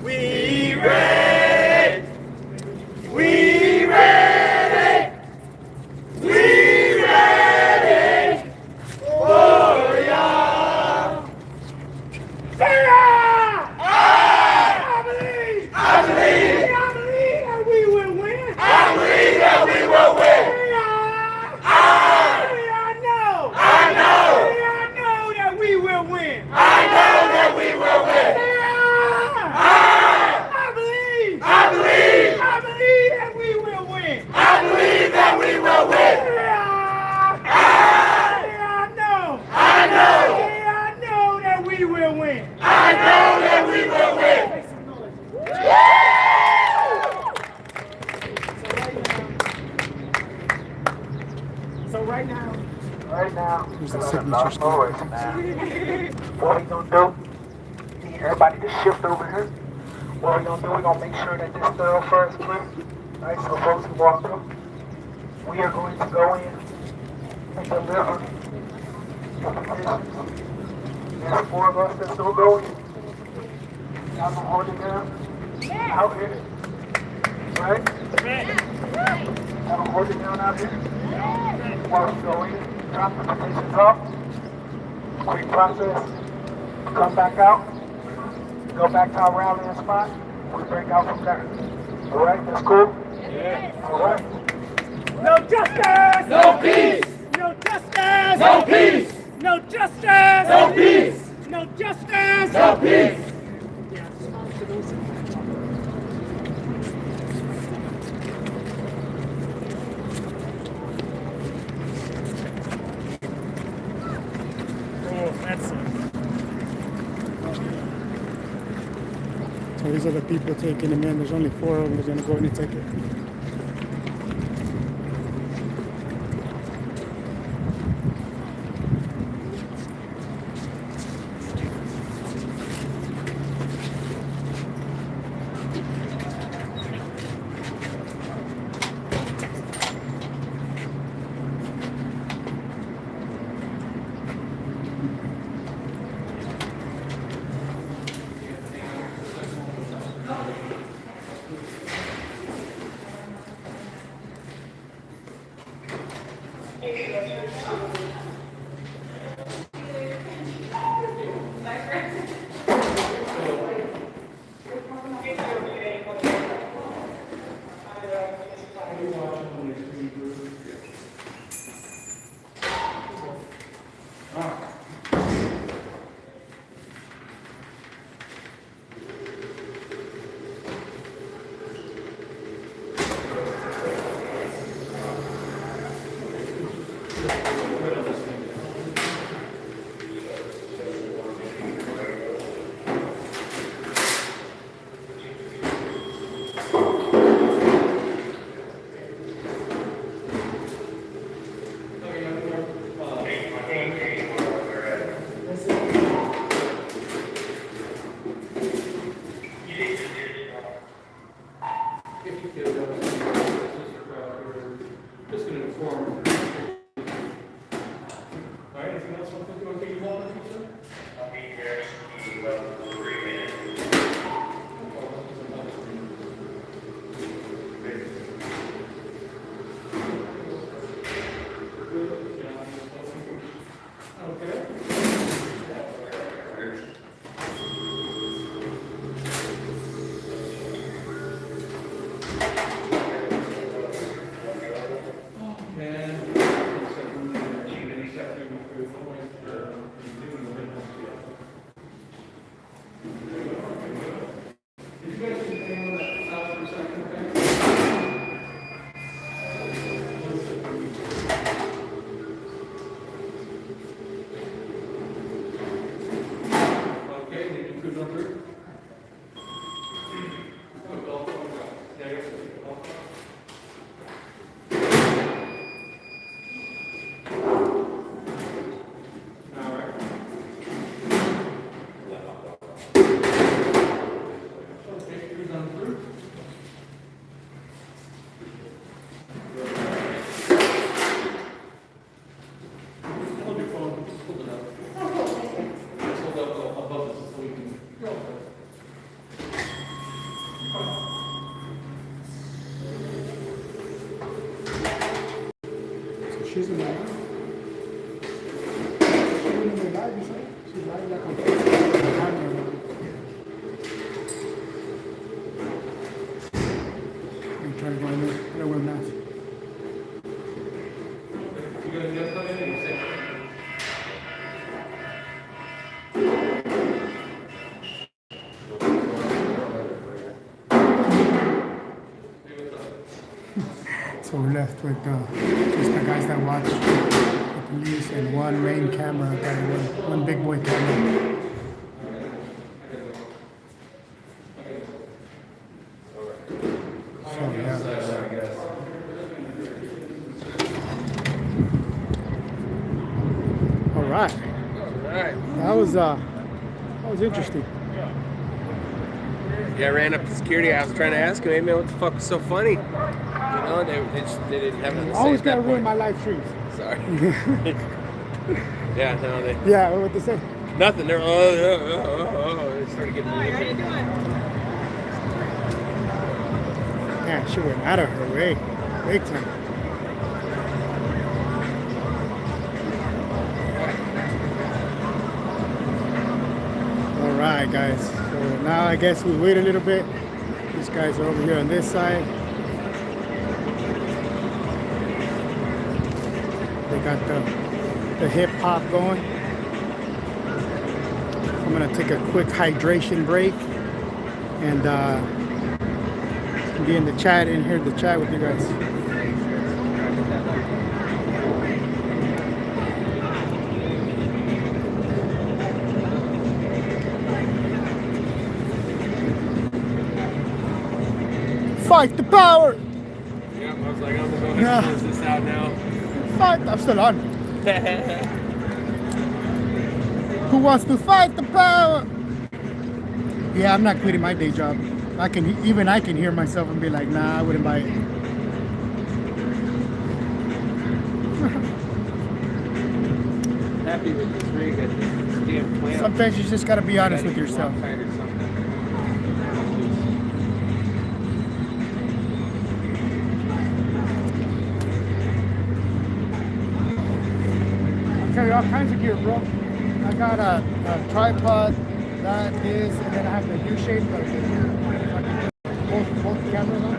We ready. We ready. We ready for y'all. I believe that we will win. I believe that we will win. I know that we will win. I know that we will win. I believe that we will win. I believe that we will win. I know that we will win. I know that we will win. So right now, Here's the signature stamp. what we gonna do? Need everybody to shift over here. What we gonna do? We gonna make sure that this thoroughfare is clear. Right, so folks who walk through, we are going to go in and deliver the petitions. There's 4 of us that still go in. Y'all gonna hold it down out here, right? Y'all gonna hold it down out here. While we go in, drop the petitions off. Quick process. Come back out. Go back to our rallying spot. We break out from there. All right, that's cool? All right. No justice! No peace! No justice! No peace! No justice! No peace! No justice! No peace! So these are the people taking them in. There's only 4 of them. They're going to go in and take it. She's in live. She's in the live, you said? She's live like on Facebook. I'm trying to go in there. I don't wear a mask. So we're left with just the guys that watch the police and one main camera guy, one big boy camera. So yeah. All right. That was interesting. Yeah, I ran up to security. I was trying to ask him, hey man, what the fuck was so funny? You know, they didn't have nothing to say Always at gotta that ruin point. my live streams. Sorry. Yeah, no, they. Yeah, what they say? Nothing. They're they started getting. Hi, how you doing? Yeah, she went out of her way, big time. All right, guys. So now I guess we wait a little bit. These guys are over here on this side. They got the hip hop going. I'm gonna take a quick hydration break and be in the chat and hear the chat with you guys. Fight the power! Yeah, I was like, I'm gonna go Yeah. ahead and close this out now. Fight! I'm still on. Who wants to fight the power? Yeah, I'm not quitting my day job. I can hear myself and be like, nah, I wouldn't buy it. Happy with this rig at this damn plant. Sometimes you just gotta be honest with yourself. I carry all kinds of gear, bro. I got a tripod, this, and then I have the U-shape, both cameras on.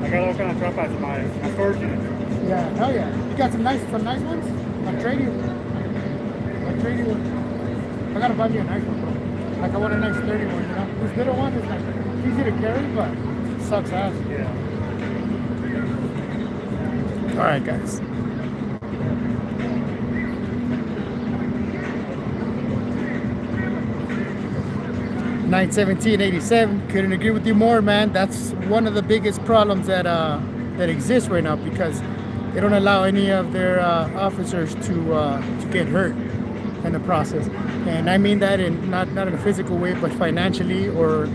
I got all kind of tripods in my storage unit. Yeah, hell yeah. You got some nice ones? I'll trade you. I gotta buy you a nice one, bro. Like I want a nice sturdy one, you know? This little one is like easy to carry, but it sucks ass. Yeah. Alright, guys. $917.87. Couldn't agree with you more, man. That's one of the biggest problems that exists right now, because they don't allow any of their officers to get hurt in the process. And I mean that in not in a physical way, but financially or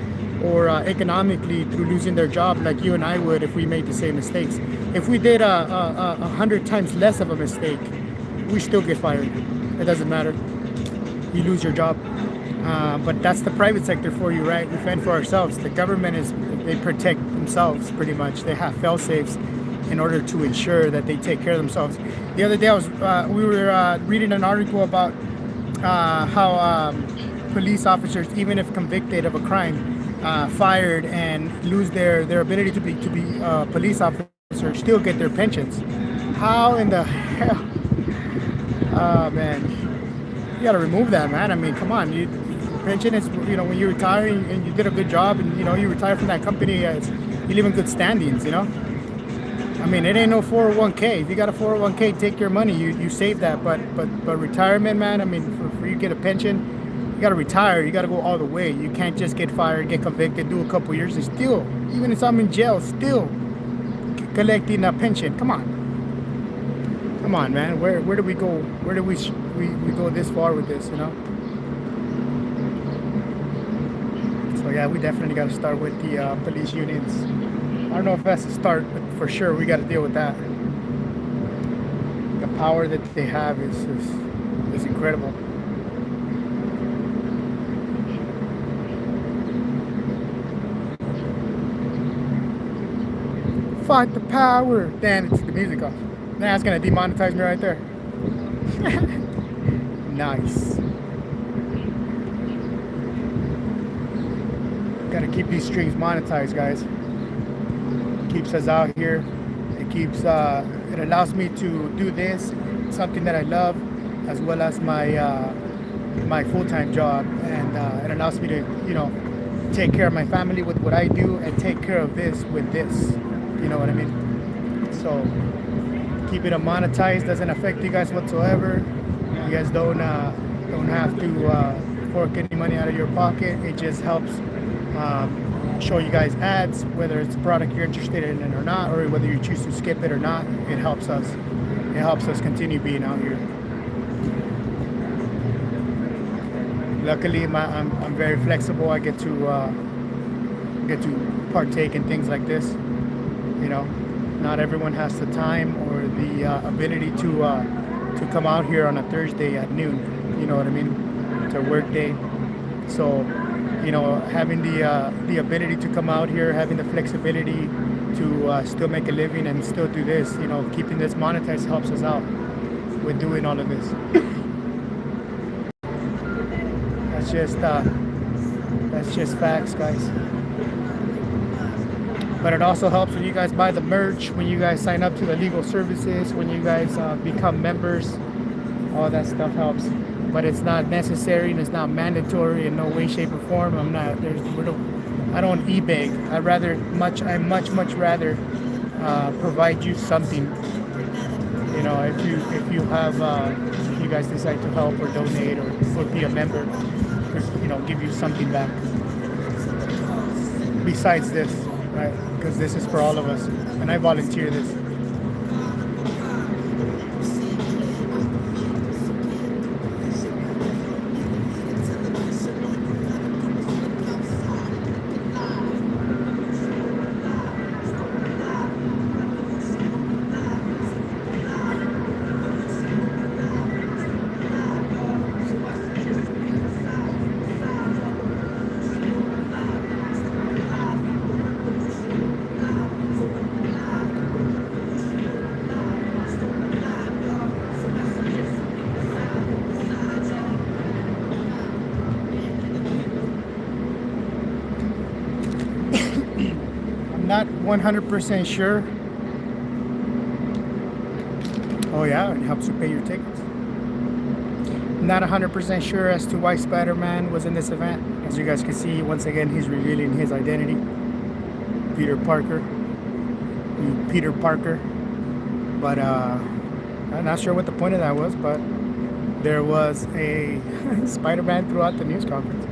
economically, through losing their job, like you and I would if we made the same mistakes. If we did 100 times less of a mistake, we still get fired. It doesn't matter. You lose your job. But that's the private sector for you, right? We fend for ourselves. The government they protect themselves pretty much. They have fail-safes in order to ensure that they take care of themselves. The other day we were reading an article about how police officers, even if convicted of a crime, fired and lose their ability to be police officers, still get their pensions. How in the hell? Oh man, you gotta remove that, man. I mean, come on, pension is, when you retire and you did a good job and you retire from that company, you live in good standings, I mean, it ain't no 401k. If you got a 401k, take your money, you save that. But retirement, man, I mean, for you to get a pension, you gotta retire. You gotta go all the way. You can't just get fired, get convicted, do a couple years, and still, even if I'm in jail, still collecting a pension. Come on, man. Where do we go? Where do we go this far with this? So yeah, we definitely got to start with the police unions. I don't know if that's a start, but for sure we got to deal with that. The power that they have is incredible. Fight the power. Damn, it's the music off. Nah, it's gonna demonetize me right there. Nice. Gotta keep these streams monetized, guys. Keeps us out here. It keeps it allows me to do this, something that I love, as well as my full-time job, and it allows me to, you know, take care of my family with what I do and take care of this with this. You know what I mean? So keeping it monetized doesn't affect you guys whatsoever. You guys don't have to fork any money out of your pocket. It just helps show you guys ads, whether it's a product you're interested in or not, or whether you choose to skip it or not. It helps us. It helps us continue being out here. Luckily, I'm very flexible. I get to partake in things like this. You know, not everyone has the time or the ability to come out here on a Thursday at noon. You know what I mean? It's a work day. So, you know, having the ability to come out here, having the flexibility to still make a living and still do this, you know, keeping this monetized helps us out with doing all of this. That's just facts, guys. But it also helps when you guys buy the merch, when you guys sign up to the legal services, when you guys become members. All that stuff helps. But it's not necessary and it's not mandatory in no way, shape, or form. I don't e-beg. I much rather provide you something. You know, if you guys decide to help or donate or be a member, you know, give you something back. Besides this, right? Because this is for all of us, and I volunteer this. Not 100% sure. Oh yeah, it helps you pay your tickets. Not 100% sure as to why Spider-Man was in this event. As you guys can see, once again, he's revealing his identity. Peter Parker. Peter Parker. But I'm not sure what the point of that was, but there was a Spider-Man throughout the news conference.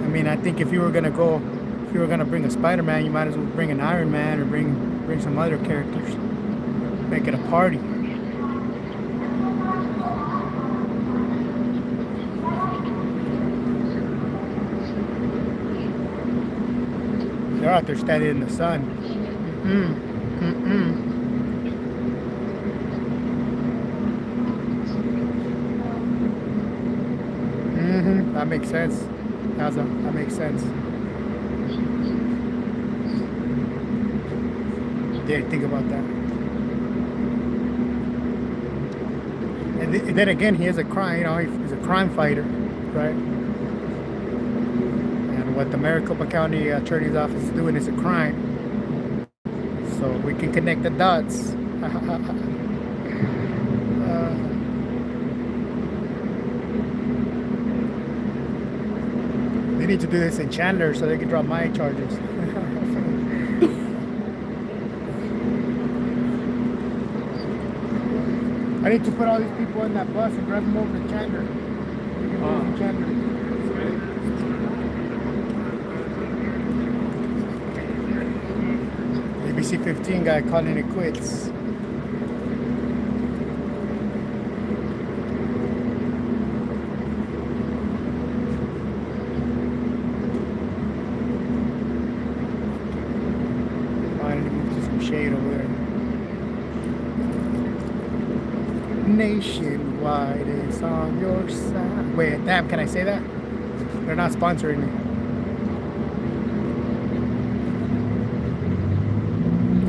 I mean, I think if you were gonna bring a Spider-Man, you might as well bring an Iron Man or bring some other characters. Make it a party. They're out there standing in the sun. That makes sense. That makes sense. Didn't think about that. And then again, he is a crime. You know, he's a crime fighter, right? And what the Maricopa County Attorney's Office is doing is a crime. So we can connect the dots. They need to do this in Chandler so they can drop my charges. I need to put all these people in that bus and drive them over to Chandler. ABC 15 guy calling it quits. Shade over there. Nationwide is on your side. Wait, damn, can I say that? They're not sponsoring me.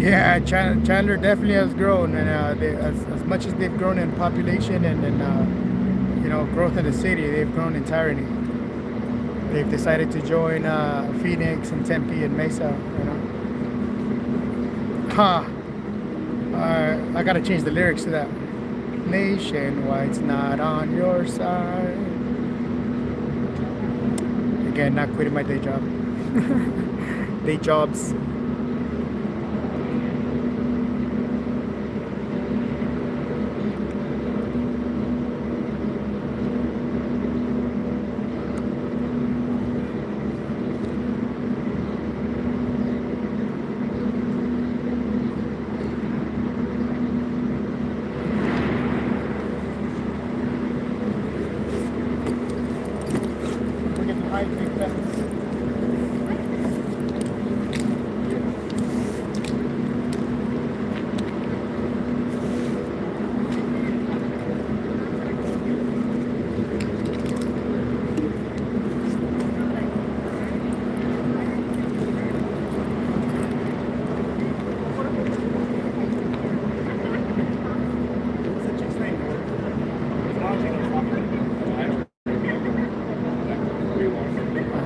Yeah, Chandler definitely has grown, and as much as they've grown in population and you know, growth in the city, they've grown in tyranny. They've decided to join Phoenix and Tempe and Mesa. You know, I gotta change the lyrics to that. Nationwide's not on your side. Again, not quitting my day job. Day jobs.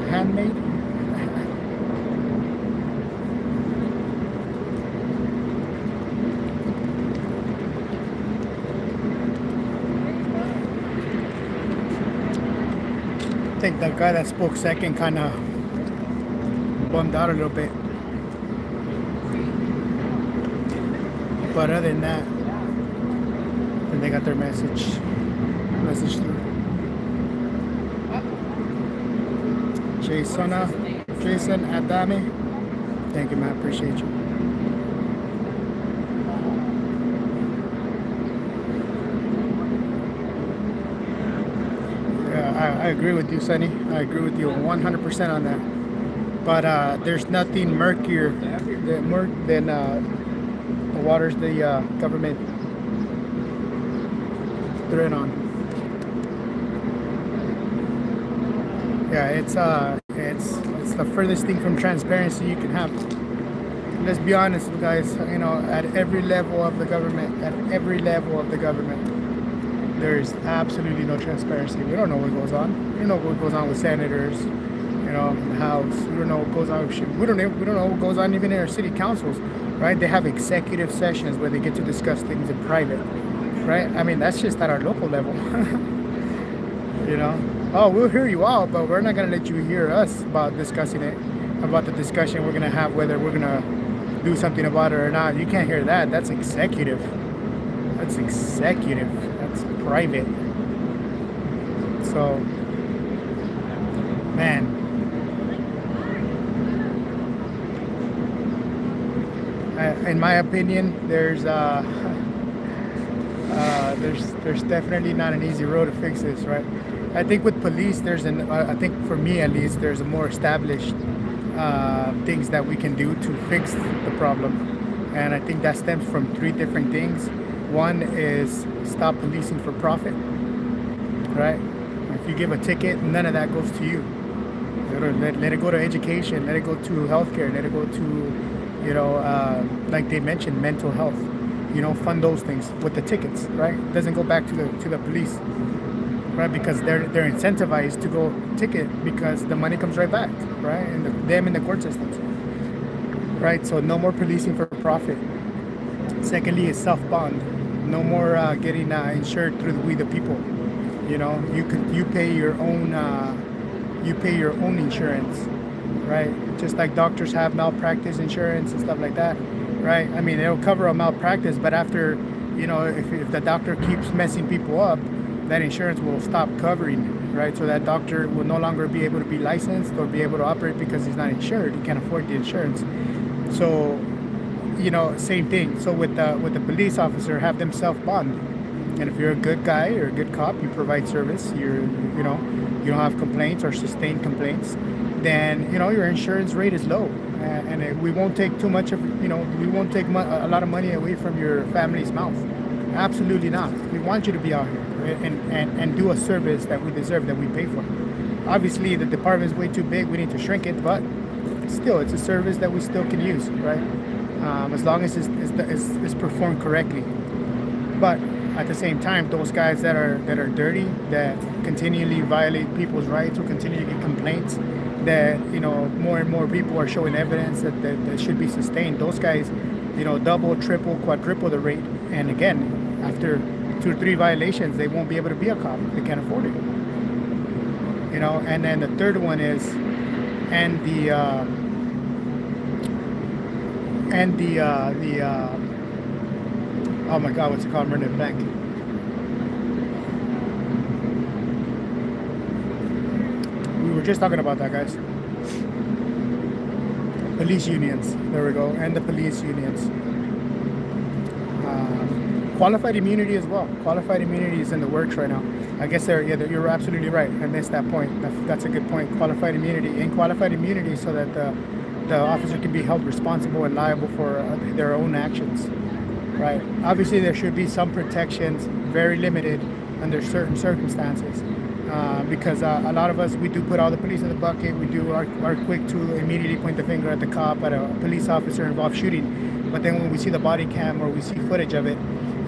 Handmade. I think that guy that spoke second kind of bummed out a little bit. But other than that, then they got their message through. Jason Adami, thank you, man. Appreciate you. Yeah, I agree with you, Sonny. I agree with you 100% on that. But there's nothing murkier than the waters the government thread on. Yeah, it's the furthest thing from transparency you can have. Let's be honest, guys. You know, at every level of the government, there's absolutely no transparency. We don't know what goes on. We don't know what goes on with senators, you know, in the House. We don't know what goes on with shit. We don't know what goes on even in our city councils, right? They have executive sessions where they get to discuss things in private, right? I mean, that's just at our local level. You know, oh, we'll hear you out, but we're not gonna let you hear us about discussing it, about the discussion we're gonna have, whether we're gonna do something about it or not. You can't hear that. That's executive. That's private. So, man, in my opinion, there's definitely not an easy road to fix this, right? I think with police, I think for me at least, there's a more established things that we can do to fix the problem. And I think that stems from 3 different things. One is stop policing for profit, right? If you give a ticket, none of that goes to you. Let it go to education, let it go to healthcare, let it go to, you know, like they mentioned, mental health. You know, fund those things with the tickets, right? It doesn't go back to the police, right? Because they're incentivized to go ticket because the money comes right back, right? And them in the court systems, right? So no more policing for profit. Secondly is self-bond. No more getting insured through we the people. You know, you pay your own insurance, right? Just like doctors have malpractice insurance and stuff like that. Right? I mean, it'll cover a malpractice, but after, you know, if the doctor keeps messing people up, that insurance will stop covering, right? So that doctor will no longer be able to be licensed or be able to operate because he's not insured. He can't afford the insurance. So, you know, same thing. So with the police officer, have them self-bond. And if you're a good guy or a good cop, you provide service, you don't have complaints or sustained complaints, then, you know, your insurance rate is low. And we won't take too much of, you know, we won't take a lot of money away from your family's mouth. Absolutely not. We want you to be out here, right? and do a service that we deserve, that we pay for. Obviously, the department is way too big. We need to shrink it, but still, it's a service that we still can use, right? as long as it's performed correctly. But at the same time, those guys that are dirty, that continually violate people's rights or continually get complaints, that more and more people are showing evidence that should be sustained. Those guys, double, triple, quadruple the rate. And again, after 2 or 3 violations, they won't be able to be a cop. They can't afford it. And then the third one is, oh my God, what's it called? I'm running a blank. We were just talking about that, guys. Police unions. There we go. And the police unions. Qualified immunity as well. Qualified immunity is in the works right now. I guess you're absolutely right. I missed that point. That's a good point. Qualified immunity. And qualified immunity so that the officer can be held responsible and liable for their own actions. Right. Obviously, there should be some protections, very limited under certain circumstances. Because a lot of us, we do put all the police in the bucket. We do are quick to immediately point the finger at the cop, at a police officer involved shooting. But then when we see the body cam or we see footage of it,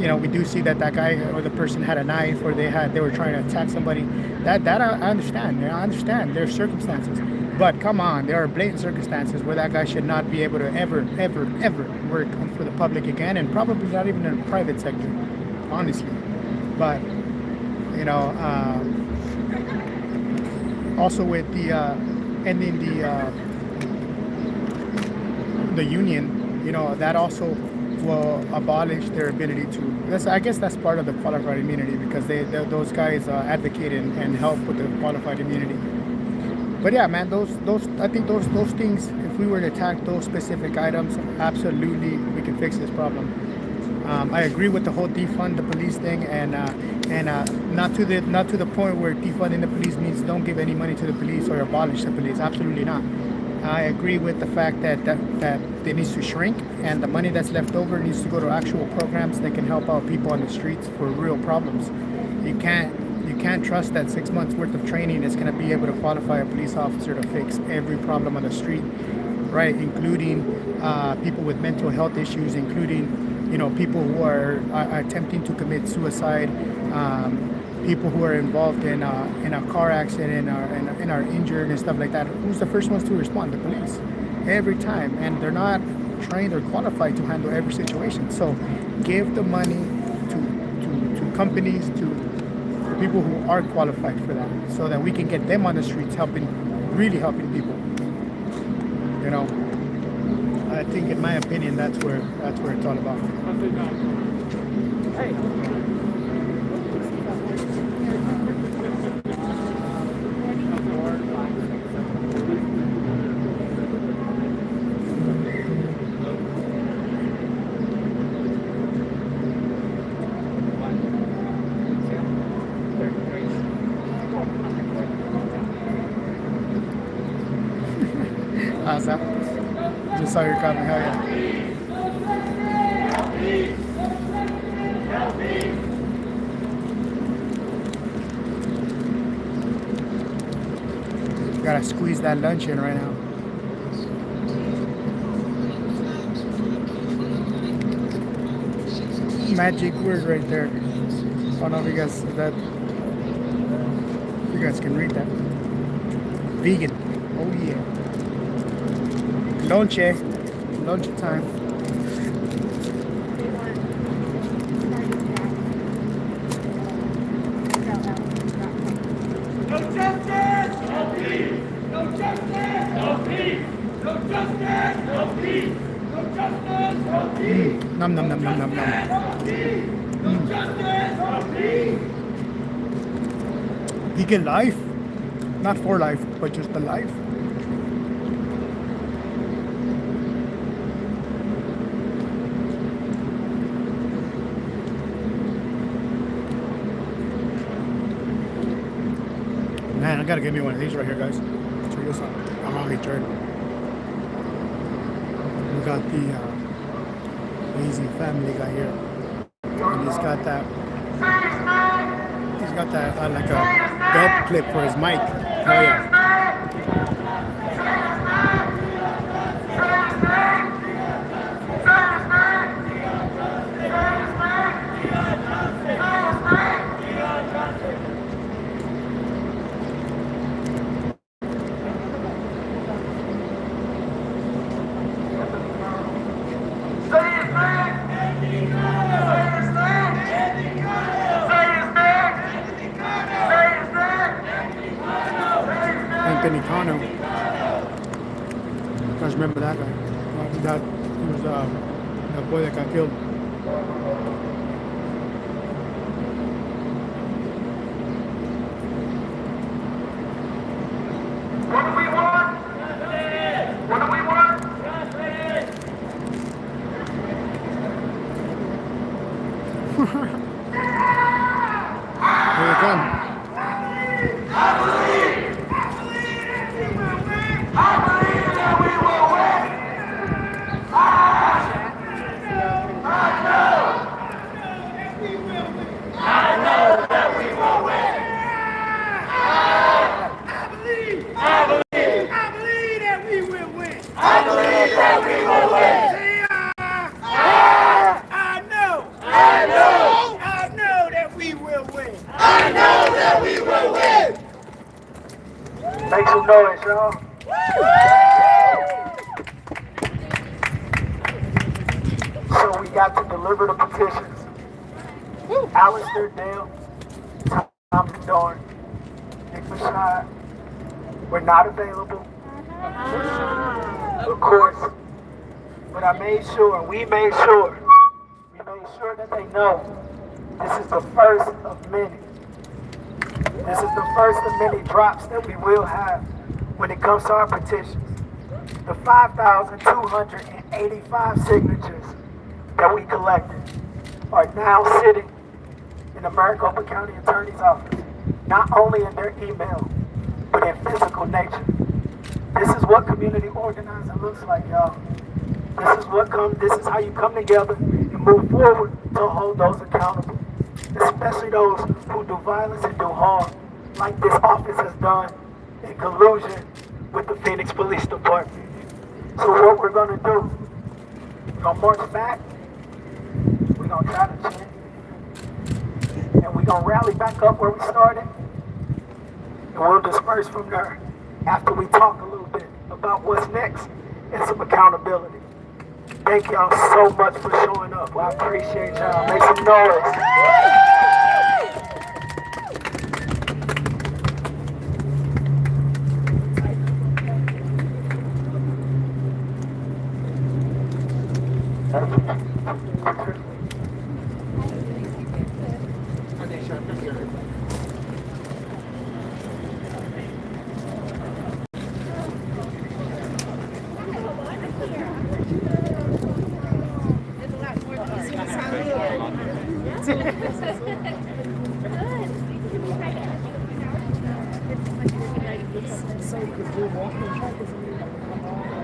we do see that guy or the person had a knife or they were trying to attack somebody. That I understand. I understand there's circumstances. But come on, there are blatant circumstances where that guy should not be able to ever work for the public again, and probably not even in the private sector, honestly. But also with the ending the union, that also will abolish their ability to. I guess that's part of the qualified immunity, because those guys advocate and help with the qualified immunity. But yeah, man, I think those things, if we were to attack those specific items, absolutely we can fix this problem. I agree with the whole defund the police thing, and not to the point where defunding the police means don't give any money to the police or abolish the police. Absolutely not. I agree with the fact that it needs to shrink, and the money that's left over needs to go to actual programs that can help out people on the streets for real problems. You can't trust that 6 months worth of training is going to be able to qualify a police officer to fix every problem on the street, right? Including people with mental health issues, including people who are attempting to commit suicide, people who are involved in a car accident and are injured and stuff like that. Who's the first ones to respond? The police, every time, and they're not trained or qualified to handle every situation. So give the money to companies, to people who are qualified for that, so that we can get them on the streets really helping people. I think, in my opinion, that's where it's all about. Hey. How's that? Just saw your comment. Hell yeah. Gotta squeeze that lunch in right now. Magic word right there. I don't know if you guys can read that. Vegan. Oh yeah. Lunch time. No justice! No peace! No justice! No peace! No justice! No peace! No justice! No peace! Nom nom nom nom nom nom. No peace! No justice! No peace! Vegan life, not for life, but just the life. Man, I gotta get me one of these right here, guys. Check this out. Oh, he turned. We got the Lazy Family guy here, and he's got that like a belt clip for his mic. Oh yeah. Dominicano. You guys remember that guy? That he was that boy that got killed. What do we want? What do we want? Here they come. I believe that we will win. I believe that we will win. I know that we will win. I know that we will win. I believe that we will win. I believe that we will win. I know that we will win. I know that we will win. Make some noise, y'all. So we got to deliver the petitions. Alistair Dale, Thompson Dorn, Nick Mashad, we're not available. Of course. But I made sure, we made sure that they know this is the first of many. This is the first of many drops that we will have when it comes to our petitions. The 5,285 signatures that we collected are now sitting in the Maricopa County Attorney's office, not only in their email, but in physical nature. This is what community organizing looks like, y'all. This is how you come together and move forward to hold those accountable, especially those who do violence and do harm, like this office has done in collusion with the Phoenix Police Department. So what we're gonna do, we're gonna march back, we're gonna try to change, and we're gonna rally back up where we started, and we'll disperse from there after we talk a little bit about what's next and some accountability. Thank y'all so much for showing up. I appreciate y'all. Make some noise.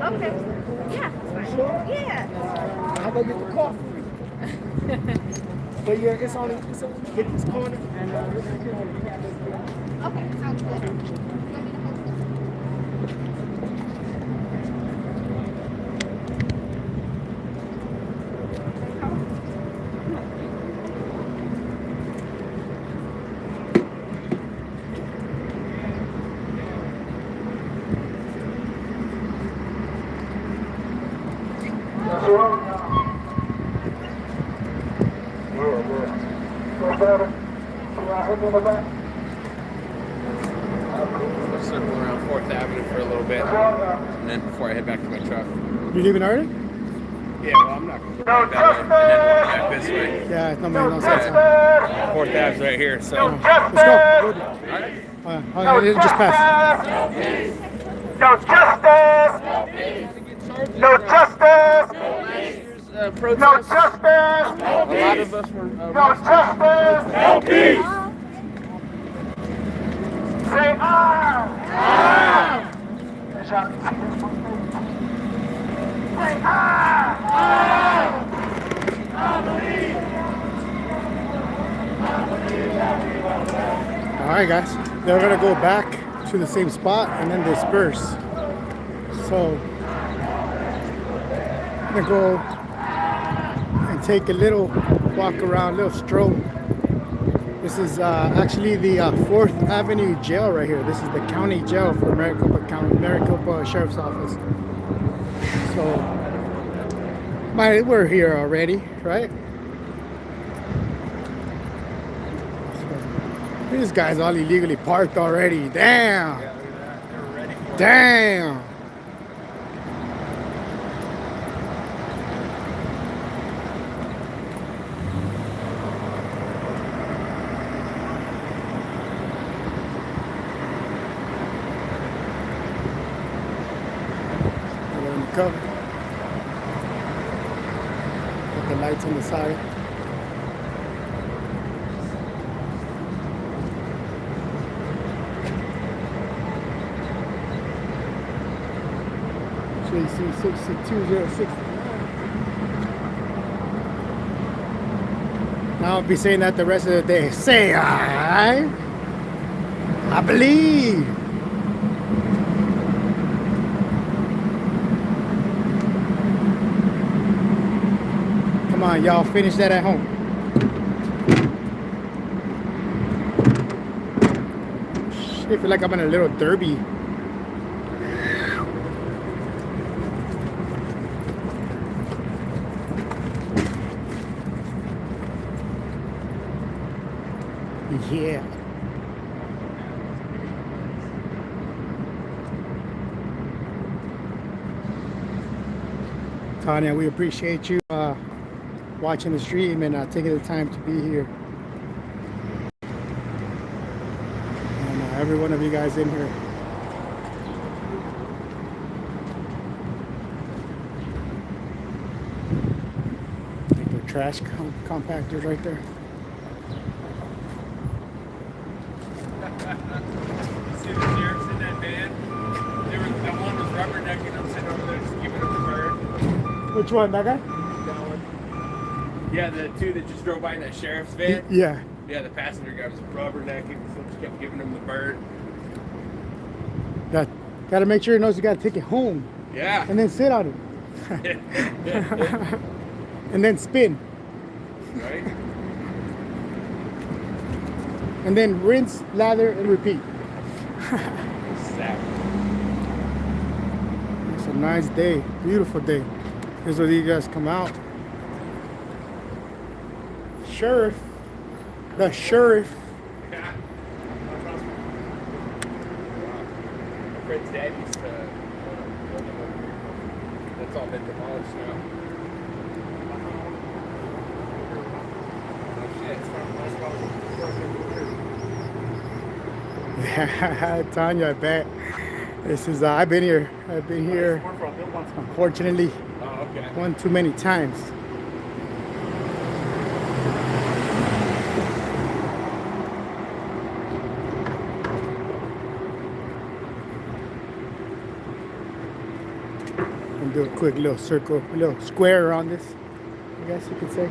Okay. Yeah. Yeah. I'll go get the coffee. But yeah, it's only hit this corner and Okay, sounds good. I'll circle around 4th Avenue for a little bit, and then before I head back to my truck. You leaving already? Yeah, well, I'm not going to go that way, and then walk back this way. Yeah, it's not making no sense. 4th Ave's right here, so. Let's go. It just passed. No justice! No justice! No justice! A lot of us were. No justice! No peace! Say aye! Aye! Say aye! Aye! I believe that we will win. All right, guys. They're gonna go back to the same spot and then disperse. So I'm gonna go and take a little walk around, little stroll. This is actually the 4th Avenue jail right here. This is the county jail for Maricopa County, Maricopa Sheriff's Office. So we're here already, right? These guys all illegally parked already. Damn. they're ready. Damn. On the cover. Put the lights on the side. JC 62060. Now I'll be saying that the rest of the day. Say I believe. Come on, y'all, finish that at home. I feel like I'm in a little derby. Yeah. Tanya, we appreciate you watching the stream and taking the time to be here. And every one of you guys in here. I think the trash compactors right there. See the sheriffs in that van? That one was rubbernecking them, sitting over there just giving them the bird. Which one, that guy? That one. Yeah, the two that just drove by in that sheriff's van. Yeah. Yeah, the passenger guy was rubbernecking, so just kept giving him the bird. Gotta make sure he knows you gotta take it home. Yeah. And then sit on it. And then spin. Right? And then rinse, lather, and repeat. Exactly. It's a nice day, beautiful day. This is where you guys come out. Sheriff, the sheriff. Yeah. My friend's dad used to own one. That's all been demolished now. Yeah, Tanya, I bet. This is, I've been here, unfortunately, Oh, okay. one too many times. And do a quick little circle, a little square around this, I guess you could say.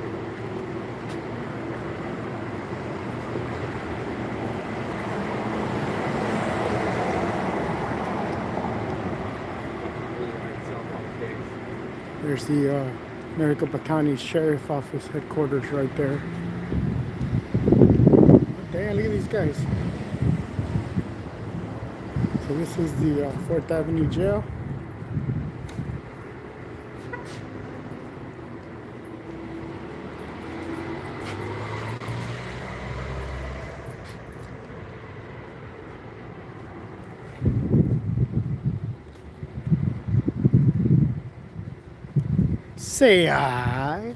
There's the Maricopa County Sheriff Office headquarters right there. Damn, look at these guys. So this is the 4th Avenue Jail. Say I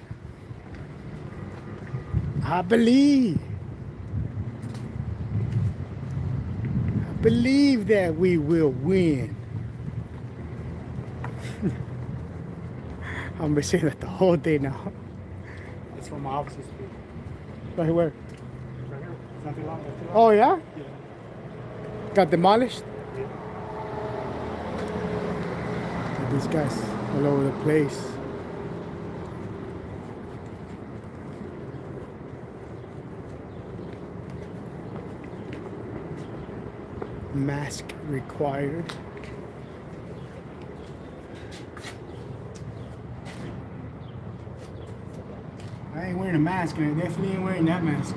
believe. I believe that we will win. I'm gonna be saying that the whole day now. It's from my office's speech. Right where? Right here. It's not too long. Oh yeah? Yeah. Got demolished? Yeah. These guys all over the place. Mask required. I ain't wearing a mask, and I definitely ain't wearing that mask.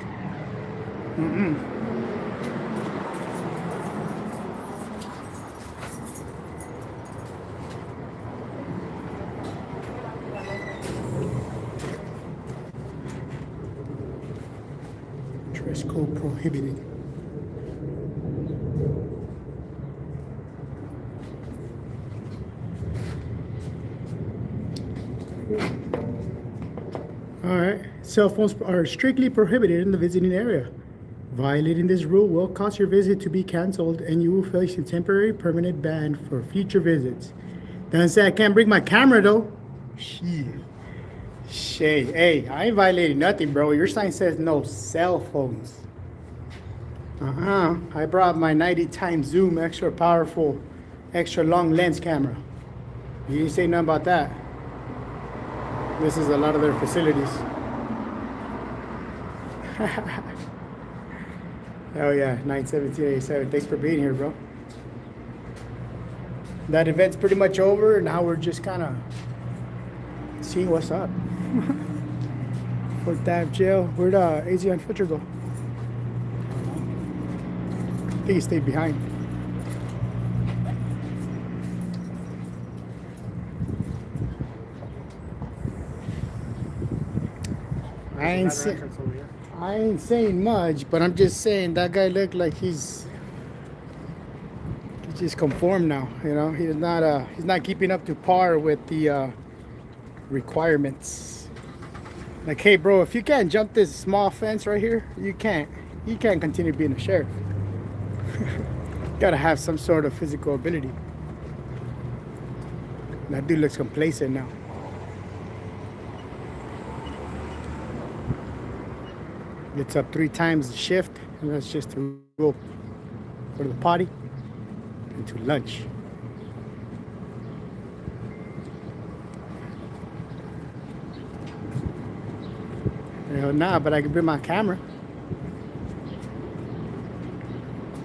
Dress code prohibited. All right. Cell phones are strictly prohibited in the visiting area. Violating this rule will cause your visit to be canceled and you will face a temporary permanent ban for future visits. Doesn't say I can't bring my camera though. Shit. Shit. Hey, I ain't violating nothing, bro. Your sign says no cell phones. I brought my 90 times zoom, extra powerful, extra long lens camera. You didn't say nothing about that. This is a lot of their facilities. Oh yeah, 9/17/87. Thanks for being here, bro. That event's pretty much over. Now we're just kind of seeing what's up. Fourth Ave jail. Where'd AZ Unfiltered go? I think he stayed behind. I ain't saying much, but I'm just saying that guy looked like he's just conformed now. You know, he's not keeping up to par with the requirements. Like, hey, bro, if you can't jump this small fence right here, you can't continue being a sheriff. Gotta have some sort of physical ability. That dude looks complacent now. Gets up 3 times the shift, and that's just to go to the potty and to lunch. Hell nah, but I can bring my camera.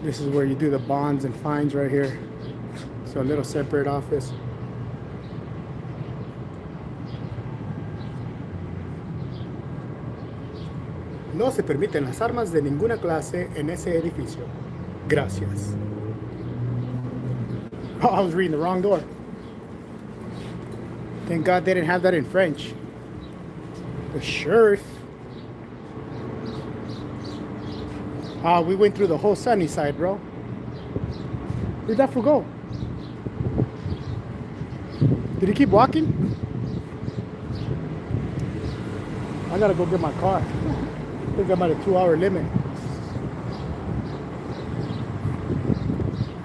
This is where you do the bonds and fines right here. So a little separate office. No se permiten las armas de ninguna clase en ese edificio. Gracias. Oh, I was reading the wrong door. Thank God they didn't have that in French. The sheriff. We went through the whole sunny side, bro. Where'd that fool go? Did he keep walking? I gotta go get my car. I think I'm at a 2-hour limit.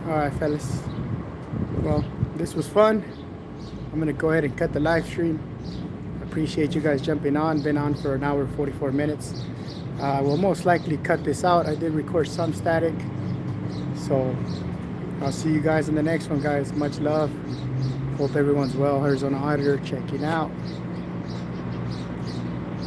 Alright, fellas. Well, this was fun. I'm gonna go ahead and cut the live stream. Appreciate you guys jumping on. Been on for 1 hour 44 minutes. We'll most likely cut this out. I did record some static. So I'll see you guys in the next one, guys. Much love. Hope everyone's well. Arizona Auditor checking out.